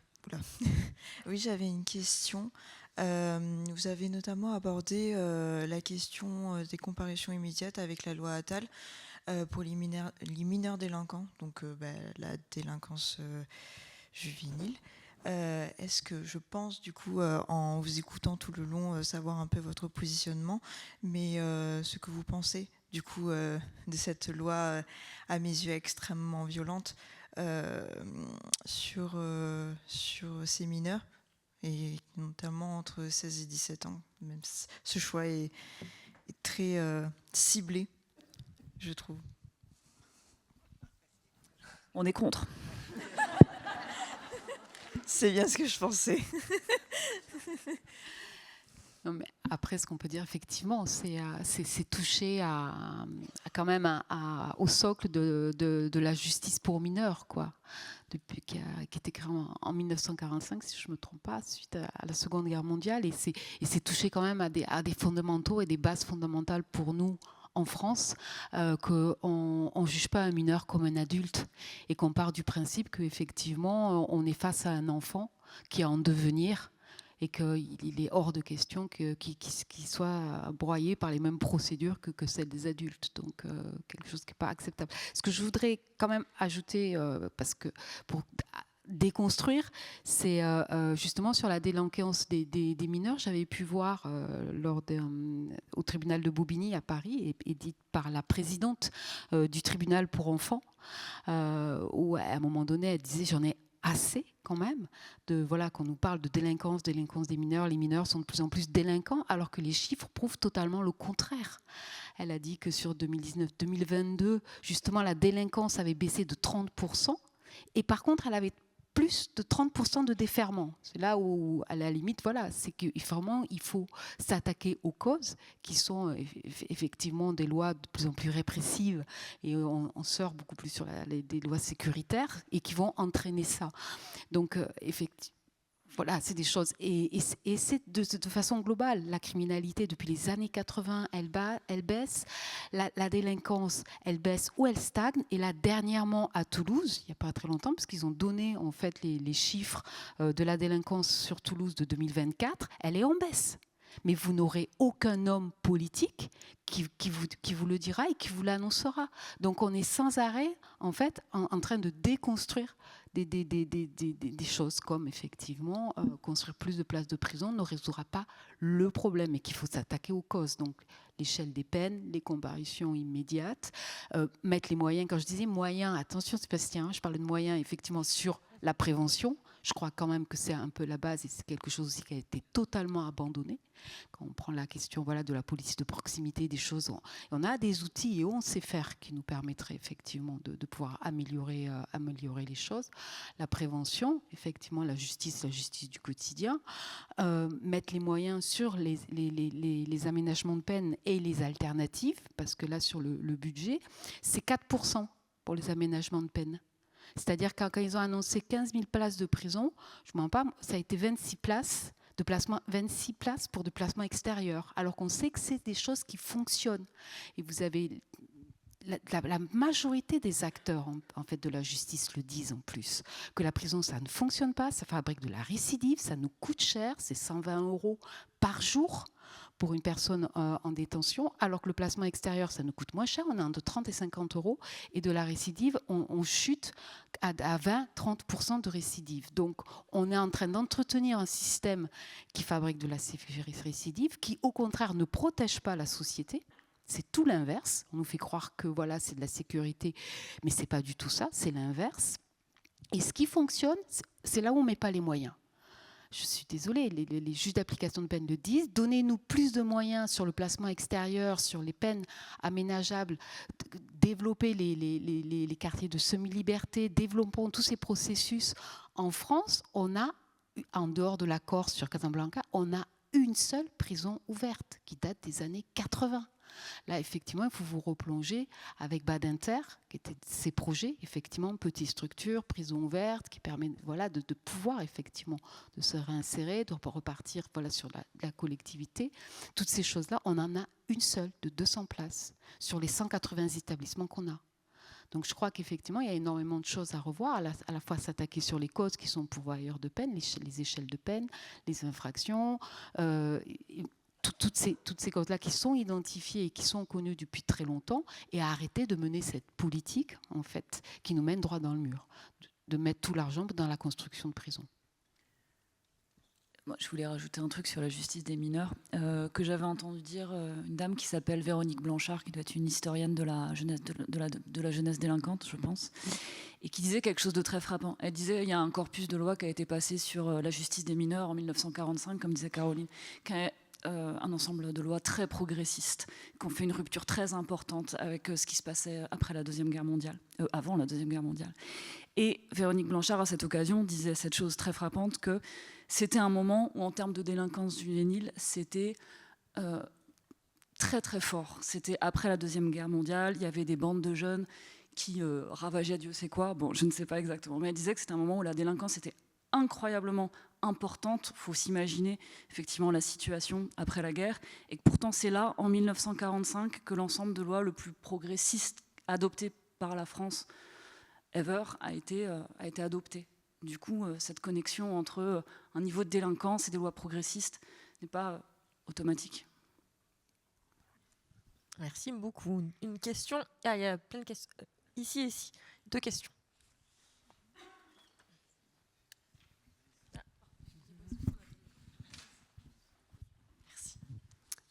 oui, j'avais une question. Vous avez notamment abordé la question des comparutions immédiates avec la loi Attal pour les mineurs délinquants, donc la délinquance juvénile. Est-ce que je pense, du coup, en vous écoutant tout le long, savoir un peu votre positionnement, mais ce que vous pensez, du coup, de cette loi, à mes yeux, extrêmement violente sur ces mineurs, et notamment entre 16 et 17 ans. Même ce choix est très ciblé, je trouve. On est contre. C'est bien ce que je pensais. Non, mais après, ce qu'on peut dire effectivement, c'est toucher quand même au socle de la justice pour mineurs, quoi. Qui était créé en 1945, si je ne me trompe pas, suite à la Seconde Guerre mondiale, et c'est touché quand même à des fondamentaux et des bases fondamentales pour nous en France, qu'on ne juge pas un mineur comme un adulte, et qu'on part du principe qu'effectivement, on est face à un enfant qui est en devenir, et qu'il est hors de question qu'il soit broyé par les mêmes procédures que celles des adultes. Donc, quelque chose qui n'est pas acceptable. Ce que je voudrais quand même ajouter, parce que pour déconstruire, c'est justement sur la délinquance des mineurs. J'avais pu voir au tribunal de Bobigny à Paris, et dit par la présidente du tribunal pour enfants, où à un moment donné, elle disait « j'en ai assez quand même qu'on nous parle de délinquance des mineurs. Les mineurs sont de plus en plus délinquants, alors que les chiffres prouvent totalement le contraire. » Elle a dit que sur 2019-2022, justement, la délinquance avait baissé de 30%, et par contre, elle avait plus de 30% de déferment. C'est là où, à la limite, c'est qu'il faut s'attaquer aux causes, qui sont effectivement des lois de plus en plus répressives, et on sort beaucoup plus sur des lois sécuritaires, et qui vont entraîner ça. Donc, effectivement, c'est des choses. Et c'est de façon globale. La criminalité, depuis les années 80, elle baisse. La délinquance, elle baisse ou elle stagne. Et là, dernièrement, à Toulouse, il n'y a pas très longtemps, parce qu'ils ont donné en fait les chiffres de la délinquance sur Toulouse de 2024, elle est en baisse. Mais vous n'aurez aucun homme politique qui vous le dira et qui vous l'annoncera. Donc on est sans arrêt en fait en train de déconstruire des choses comme effectivement construire plus de places de prison ne résoudra pas le problème, et qu'il faut s'attaquer aux causes. Donc l'échelle des peines, les comparutions immédiates, mettre les moyens. Quand je disais moyens, attention Sébastien, je parlais de moyens effectivement sur la prévention. Je crois quand même que c'est un peu la base, et c'est quelque chose aussi qui a été totalement abandonné. Quand on prend la question de la police de proximité, des choses, on a des outils et on sait faire qui nous permettraient effectivement de pouvoir améliorer les choses. La prévention, effectivement, la justice du quotidien, mettre les moyens sur les aménagements de peine et les alternatives, parce que là, sur le budget, c'est 4% pour les aménagements de peine. C'est-à-dire quand ils ont annoncé 15 000 places de prison, je ne mens pas, ça a été 26 places pour de placement extérieur, alors qu'on sait que c'est des choses qui fonctionnent. Et vous avez la majorité des acteurs en fait de la justice le disent en plus, que la prison ça ne fonctionne pas, ça fabrique de la récidive, ça nous coûte cher, c'est 120 € par jour pour une personne en détention, alors que le placement extérieur, ça nous coûte moins cher, on est entre 30 et 50 €, et de la récidive, on chute à 20-30% de récidive. Donc, on est en train d'entretenir un système qui fabrique de la récidive, qui, au contraire, ne protège pas la société. C'est tout l'inverse. On nous fait croire que c'est de la sécurité, mais c'est pas du tout ça, c'est l'inverse. Et ce qui fonctionne, c'est là où on met pas les moyens. Je suis désolée, les juges d'application de peine le disent, donnez-nous plus de moyens sur le placement extérieur, sur les peines aménageables, développer les quartiers de semi-liberté, développons tous ces processus. En France, on a, en dehors de la Corse sur Casablanca, on a une seule prison ouverte qui date des années 80. Là, effectivement, il faut vous replonger avec Badinter, qui était ces projets, effectivement, petite structure, prison ouverte, qui permet de pouvoir, effectivement, de se réinsérer, de repartir sur la collectivité. Toutes ces choses-là, on en a une seule de 200 places sur les 180 établissements qu'on a. Donc je crois qu'effectivement, il y a énormément de choses à revoir, à la fois s'attaquer sur les causes qui sont pourvoyeurs de peine, les échelles de peine, les infractions, toutes ces causes-là qui sont identifiées et qui sont connues depuis très longtemps, et à arrêter de mener cette politique, en fait, qui nous mène droit dans le mur, de mettre tout l'argent dans la construction de prisons. Moi, je voulais rajouter un truc sur la justice des mineurs, que j'avais entendu dire une dame qui s'appelle Véronique Blanchard, qui doit être une historienne de la jeunesse délinquante, je pense, et qui disait quelque chose de très frappant. Elle disait, il y a un corpus de loi qui a été passé sur la justice des mineurs en 1945, comme disait Caroline, qui est un ensemble de lois très progressistes, qui ont fait une rupture très importante avec ce qui se passait après la Deuxième Guerre mondiale, avant la Deuxième Guerre mondiale. Et Véronique Blanchard, à cette occasion, disait cette chose très frappante, que c'était un moment où, en termes de délinquance juvénile, c'était très très fort. C'était après la Deuxième Guerre mondiale, il y avait des bandes de jeunes qui ravageaient Dieu sait quoi, bon, je ne sais pas exactement, mais elle disait que c'était un moment où la délinquance était incroyablement importante. Il faut s'imaginer effectivement la situation après la guerre, et que pourtant c'est là, en 1945, que l'ensemble de lois le plus progressiste adopté par la France ever a été adopté. Du coup, cette connexion entre un niveau de délinquance et des lois progressistes n'est pas automatique. Merci beaucoup. Une question. Ah, il y a plein de questions. Ici et ici. 2 questions.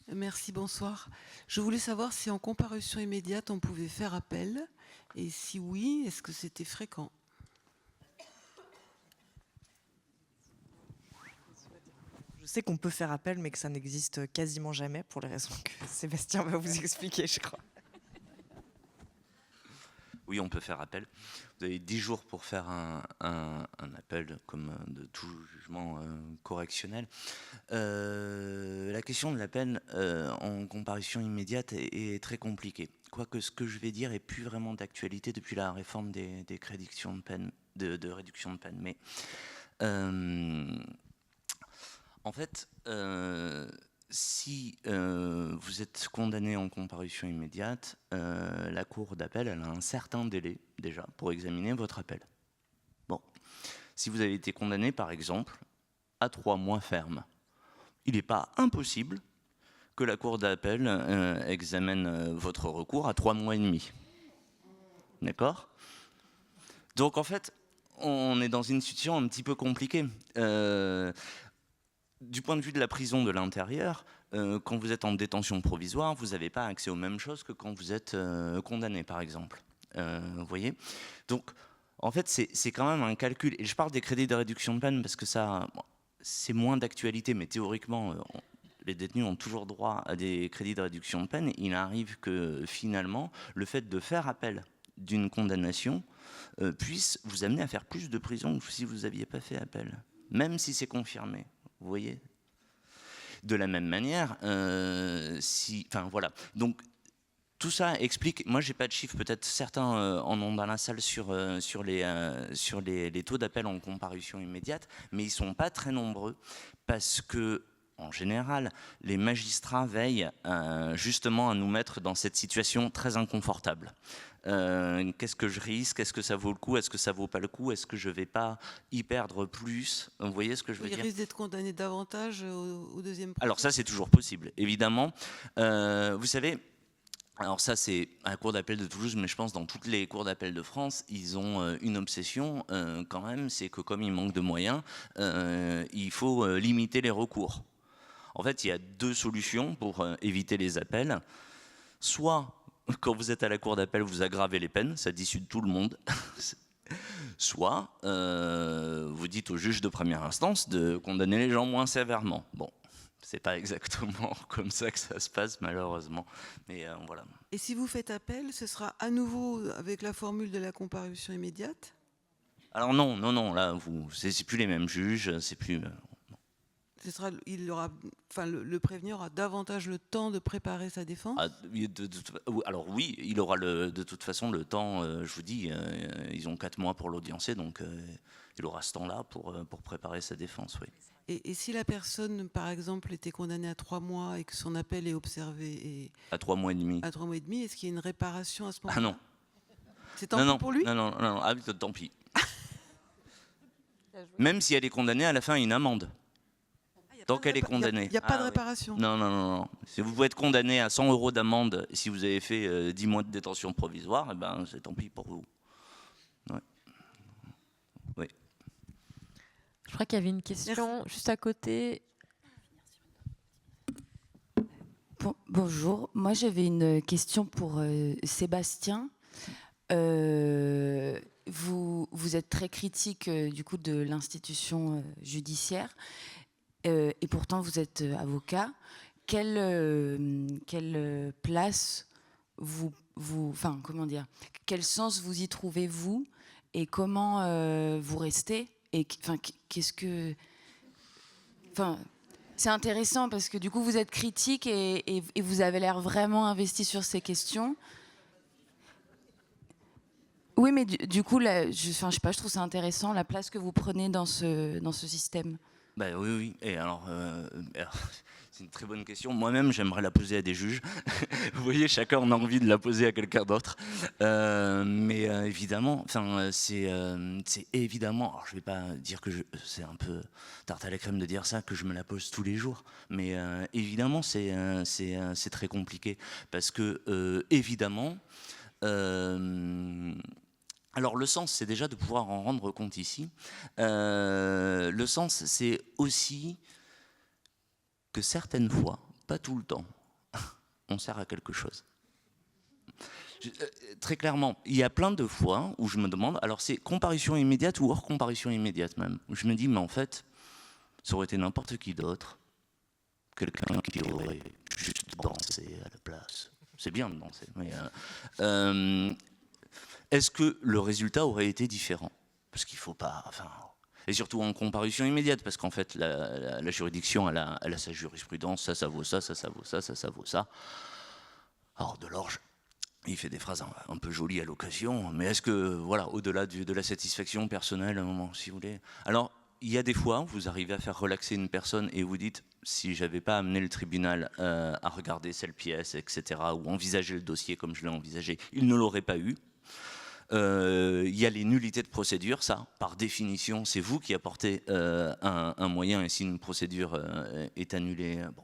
Merci, bonsoir. Je voulais savoir si en comparution immédiate, on pouvait faire appel. Et si oui, est-ce que c'était fréquent? Je sais qu'on peut faire appel, mais que ça n'existe quasiment jamais, pour les raisons que Sébastien va vous expliquer, je crois. Oui, on peut faire appel. Vous avez 10 jours pour faire un appel, comme de tout jugement correctionnel. La question de l'appel en comparution immédiate est très compliquée. Quoique ce que je vais dire est plus vraiment d'actualité depuis la réforme des réductions de peine, de réduction de peine. Mais en fait, si vous êtes condamné en comparution immédiate, la cour d'appel elle a un certain délai déjà pour examiner votre appel. Bon, si vous avez été condamné par exemple à 3 mois ferme, il n'est pas impossible que la cour d'appel examine votre recours à 3 mois et demi. D'accord ? Donc en fait, on est dans une situation un petit peu compliquée. Du point de vue de la prison de l'intérieur, quand vous êtes en détention provisoire, vous n'avez pas accès aux mêmes choses que quand vous êtes condamné, par exemple. Vous voyez ? Donc, en fait, c'est quand même un calcul. Et je parle des crédits de réduction de peine parce que ça, bon, c'est moins d'actualité, mais théoriquement, les détenus ont toujours droit à des crédits de réduction de peine. Il arrive que, finalement, le fait de faire appel d'une condamnation puisse vous amener à faire plus de prison que si vous n'aviez pas fait appel, même si c'est confirmé. Vous voyez ? De la même manière, enfin voilà. Donc tout ça explique. Moi, j'ai pas de chiffres. Peut-être certains en ont dans la salle sur les taux d'appel en comparution immédiate, mais ils sont pas très nombreux parce que en général, les magistrats veillent justement à nous mettre dans cette situation très inconfortable. Qu'est-ce que je risque? Est-ce que ça vaut le coup? Est-ce que ça vaut pas le coup? Est-ce que je vais pas y perdre plus? Vous voyez ce que je veux dire? Il risque d'être condamné davantage au deuxième procès. Alors ça, c'est toujours possible, évidemment. Vous savez, alors ça, c'est à la cour d'appel de Toulouse, mais je pense dans toutes les cours d'appel de France, ils ont une obsession quand même, c'est que comme il manque de moyens, il faut limiter les recours. En fait, il y a 2 solutions pour éviter les appels. Soit, quand vous êtes à la cour d'appel, vous aggravez les peines, ça dissuade tout le monde. Soit, vous dites au juge de première instance de condamner les gens moins sévèrement. Bon, c'est pas exactement comme ça que ça se passe, malheureusement. Mais voilà. Et si vous faites appel, ce sera à nouveau avec la formule de la comparution immédiate? Alors non, là, c'est plus les mêmes juges, c'est plus... le prévenu aura davantage le temps de préparer sa défense. Alors oui, il aura de toute façon le temps, je vous dis, ils ont 4 mois pour l'audiencer, donc il aura ce temps-là pour préparer sa défense, oui. Et si la personne, par exemple, était condamnée à 3 mois et que son appel est observé à 3 mois et demi. À 3 mois et demi, est-ce qu'il y a une réparation à ce moment-là? Ah non. C'est tant pis pour lui? Non, ah, tant pis. Même si elle est condamnée, à la fin, une amende. Donc elle est condamnée. Il n'y a pas de réparation. Non. Si vous pouvez être condamné à 100 € d'amende si vous avez fait 10 mois de détention provisoire, eh ben, c'est tant pis pour vous. Ouais. Oui. Je crois qu'il y avait une question juste à côté. Bonjour, moi j'avais une question pour Sébastien. Vous êtes très critique du coup de l'institution judiciaire. Et pourtant, vous êtes avocat. Quelle place quel sens vous y trouvez-vous? et comment vous restez et qu'est-ce que... C'est intéressant parce que du coup vous êtes critique et vous avez l'air vraiment investi sur ces questions. Oui, mais du coup, là, je sais pas, je trouve ça intéressant la place que vous prenez dans ce système. Bah, oui. Et alors c'est une très bonne question. Moi-même, j'aimerais la poser à des juges. Vous voyez, chacun a envie de la poser à quelqu'un d'autre. Mais évidemment, c'est évidemment. Alors, je vais pas dire que c'est un peu tarte à la crème de dire ça, que je me la pose tous les jours. Mais évidemment, c'est très compliqué parce que évidemment. Alors le sens, c'est déjà de pouvoir en rendre compte ici. Le sens, c'est aussi que certaines fois, pas tout le temps, on sert à quelque chose. Très clairement, il y a plein de fois où je me demande, alors c'est comparution immédiate ou hors comparution immédiate même, où je me dis, mais en fait, ça aurait été n'importe qui d'autre, quelqu'un qui aurait juste dansé à la place. C'est bien de danser, mais... est-ce que le résultat aurait été différent? Parce qu'il ne faut pas... et surtout en comparution immédiate, parce qu'en fait, la juridiction, elle a sa jurisprudence, ça vaut ça, ça vaut ça, ça vaut ça. Alors, Delorge, il fait des phrases un peu jolies à l'occasion, mais est-ce que, voilà, au-delà de la satisfaction personnelle, si vous voulez... Alors, il y a des fois où vous arrivez à faire relaxer une personne et vous dites, si j'avais pas amené le tribunal à regarder cette pièce, etc., ou envisager le dossier comme je l'ai envisagé, il ne l'aurait pas eu. Il y a les nullités de procédure, ça, par définition, c'est vous qui apportez un moyen, et si une procédure est annulée, bon.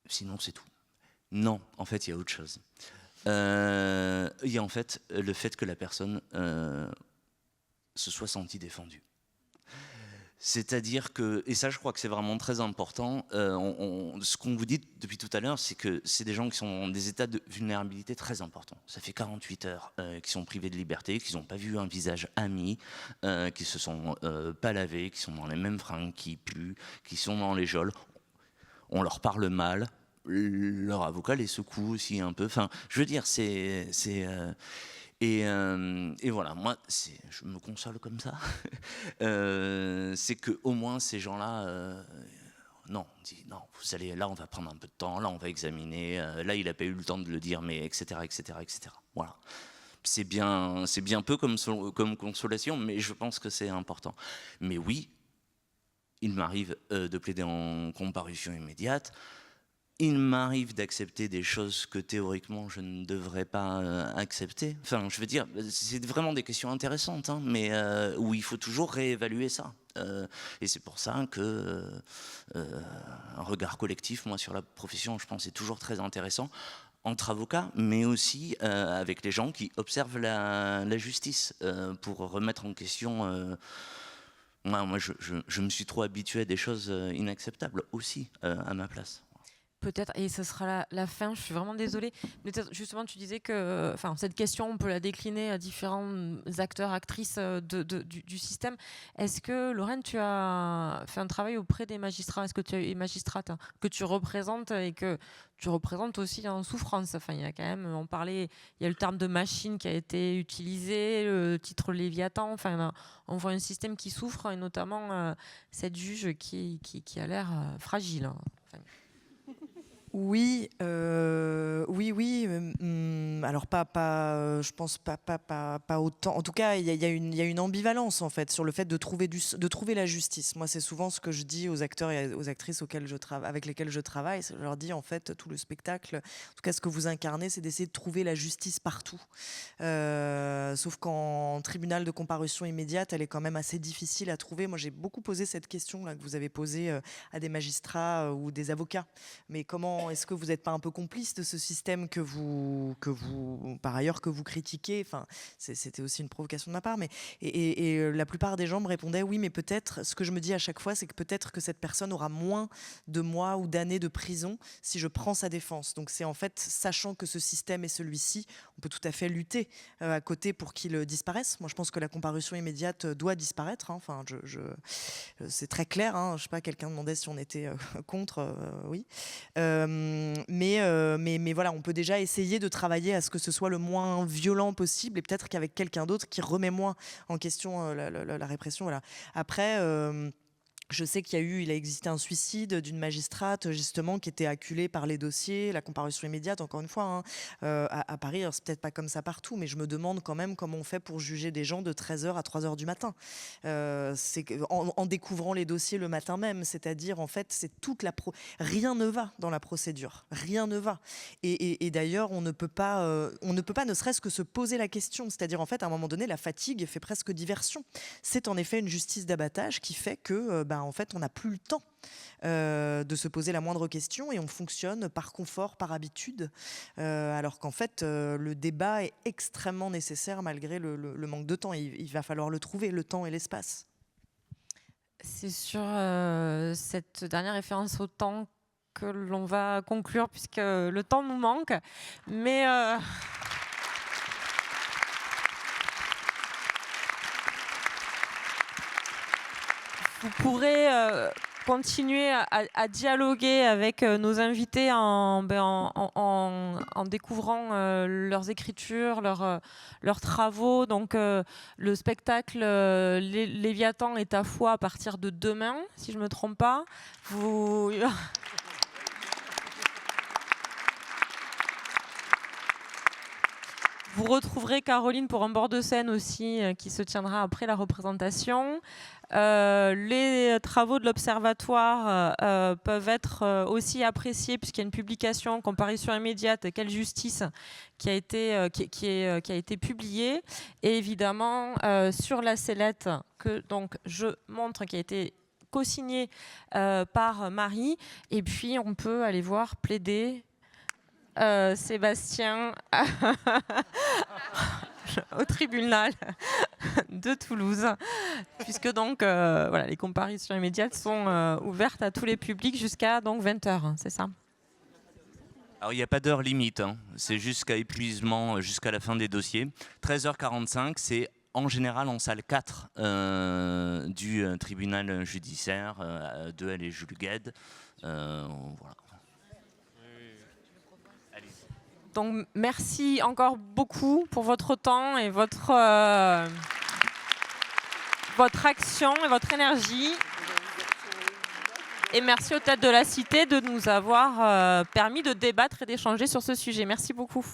Sinon, c'est tout. Non, en fait, il y a autre chose. Il y a en fait le fait que la personne se soit sentie défendue. C'est-à-dire que, et ça je crois que c'est vraiment très important, ce qu'on vous dit depuis tout à l'heure, c'est que c'est des gens qui sont dans des états de vulnérabilité très importants. Ça fait 48 heures qu'ils sont privés de liberté, qu'ils n'ont pas vu un visage ami, qui se sont pas lavés, qui sont dans les mêmes fringues, qui puent, qui sont dans les geôles. On leur parle mal, leur avocat les secoue aussi un peu. Enfin, je veux dire, et voilà, moi, je me console comme ça. C'est qu'au moins, ces gens-là, non, on dit, non, vous allez, là, on va prendre un peu de temps, là, on va examiner, là, il n'a pas eu le temps de le dire, mais etc., etc., etc. Voilà. C'est bien peu comme consolation, mais je pense que c'est important. Mais oui, il m'arrive de plaider en comparution immédiate. Il m'arrive d'accepter des choses que théoriquement je ne devrais pas accepter. Enfin, je veux dire, c'est vraiment des questions intéressantes, hein, mais où il faut toujours réévaluer ça. Et c'est pour ça que un regard collectif, moi, sur la profession, je pense, est toujours très intéressant entre avocats, mais aussi avec les gens qui observent la justice pour remettre en question. Moi, je me suis trop habitué à des choses inacceptables aussi à ma place. Peut-être, et ce sera la fin, je suis vraiment désolée, mais justement tu disais que cette question on peut la décliner à différents acteurs, actrices du système. Est-ce que Lorraine, tu as fait un travail auprès des magistrats? Est-ce que tu es magistrate que tu représentes et que tu représentes aussi en souffrance? Enfin, il y a quand même, il y a le terme de machine qui a été utilisé, le titre Léviathan, enfin on voit un système qui souffre, et notamment cette juge qui a l'air fragile. Oui. Alors je pense pas autant. En tout cas, il y a une ambivalence en fait sur le fait de trouver la justice. Moi, c'est souvent ce que je dis aux acteurs et aux actrices avec lesquels je travaille. Je leur dis en fait tout le spectacle. En tout cas, ce que vous incarnez, c'est d'essayer de trouver la justice partout. Sauf qu'en tribunal de comparution immédiate, elle est quand même assez difficile à trouver. Moi, j'ai beaucoup posé cette question là que vous avez posée à des magistrats ou des avocats. Mais comment est-ce que vous n'êtes pas un peu complice de ce système que vous par ailleurs que vous critiquez? Enfin, c'était aussi une provocation de ma part, mais et la plupart des gens me répondaient oui, mais peut-être. Ce que je me dis à chaque fois, c'est que peut-être que cette personne aura moins de mois ou d'années de prison si je prends sa défense. Donc c'est en fait, sachant que ce système est celui-ci, on peut tout à fait lutter à côté pour qu'il disparaisse. Moi, je pense que la comparution immédiate doit disparaître. Hein. Enfin, c'est très clair. Hein. Je sais pas, quelqu'un demandait si on était contre. Oui. Mais voilà, on peut déjà essayer de travailler à ce que ce soit le moins violent possible et peut-être qu'avec quelqu'un d'autre qui remet moins en question la répression. Voilà. Après, je sais il a existé un suicide d'une magistrate justement qui était acculée par les dossiers, la comparution immédiate, encore une fois, hein, à Paris. Alors, c'est peut-être pas comme ça partout, mais je me demande quand même comment on fait pour juger des gens de 13h à 3h du matin. En découvrant les dossiers le matin même, c'est-à-dire en fait, c'est rien ne va dans la procédure, rien ne va. Et d'ailleurs, on ne peut pas, ne serait-ce que se poser la question. C'est-à-dire en fait, à un moment donné, la fatigue fait presque diversion. C'est en effet une justice d'abattage qui fait que en fait, on n'a plus le temps de se poser la moindre question et on fonctionne par confort, par habitude, alors qu'en fait, le débat est extrêmement nécessaire malgré le manque de temps. Il va falloir le trouver, le temps et l'espace. C'est sur cette dernière référence au temps que l'on va conclure, puisque le temps nous manque. Mais... Vous pourrez continuer à dialoguer avec nos invités en découvrant leurs écritures, leurs travaux. Donc, le spectacle Léviathan est à Foix à partir de demain, si je ne me trompe pas. Vous retrouverez Caroline pour un bord de scène aussi, qui se tiendra après la représentation. Les travaux de l'Observatoire peuvent être aussi appréciés puisqu'il y a une publication, Comparution immédiate, quelle justice, qui a été publiée. Et évidemment, sur la sellette, que donc, je montre, qui a été co-signée par Marie. Et puis, on peut aller voir plaider Sébastien au tribunal de Toulouse, puisque donc voilà, les comparutions immédiates sont ouvertes à tous les publics jusqu'à donc 20h, c'est ça? Alors il n'y a pas d'heure limite, hein. C'est jusqu'à épuisement, jusqu'à la fin des dossiers. 13h45, c'est en général en salle 4 du tribunal judiciaire de L et Jules Gued. Voilà. Donc merci encore beaucoup pour votre temps et votre action et votre énergie. Et merci au Théâtre de la Cité de nous avoir permis de débattre et d'échanger sur ce sujet. Merci beaucoup.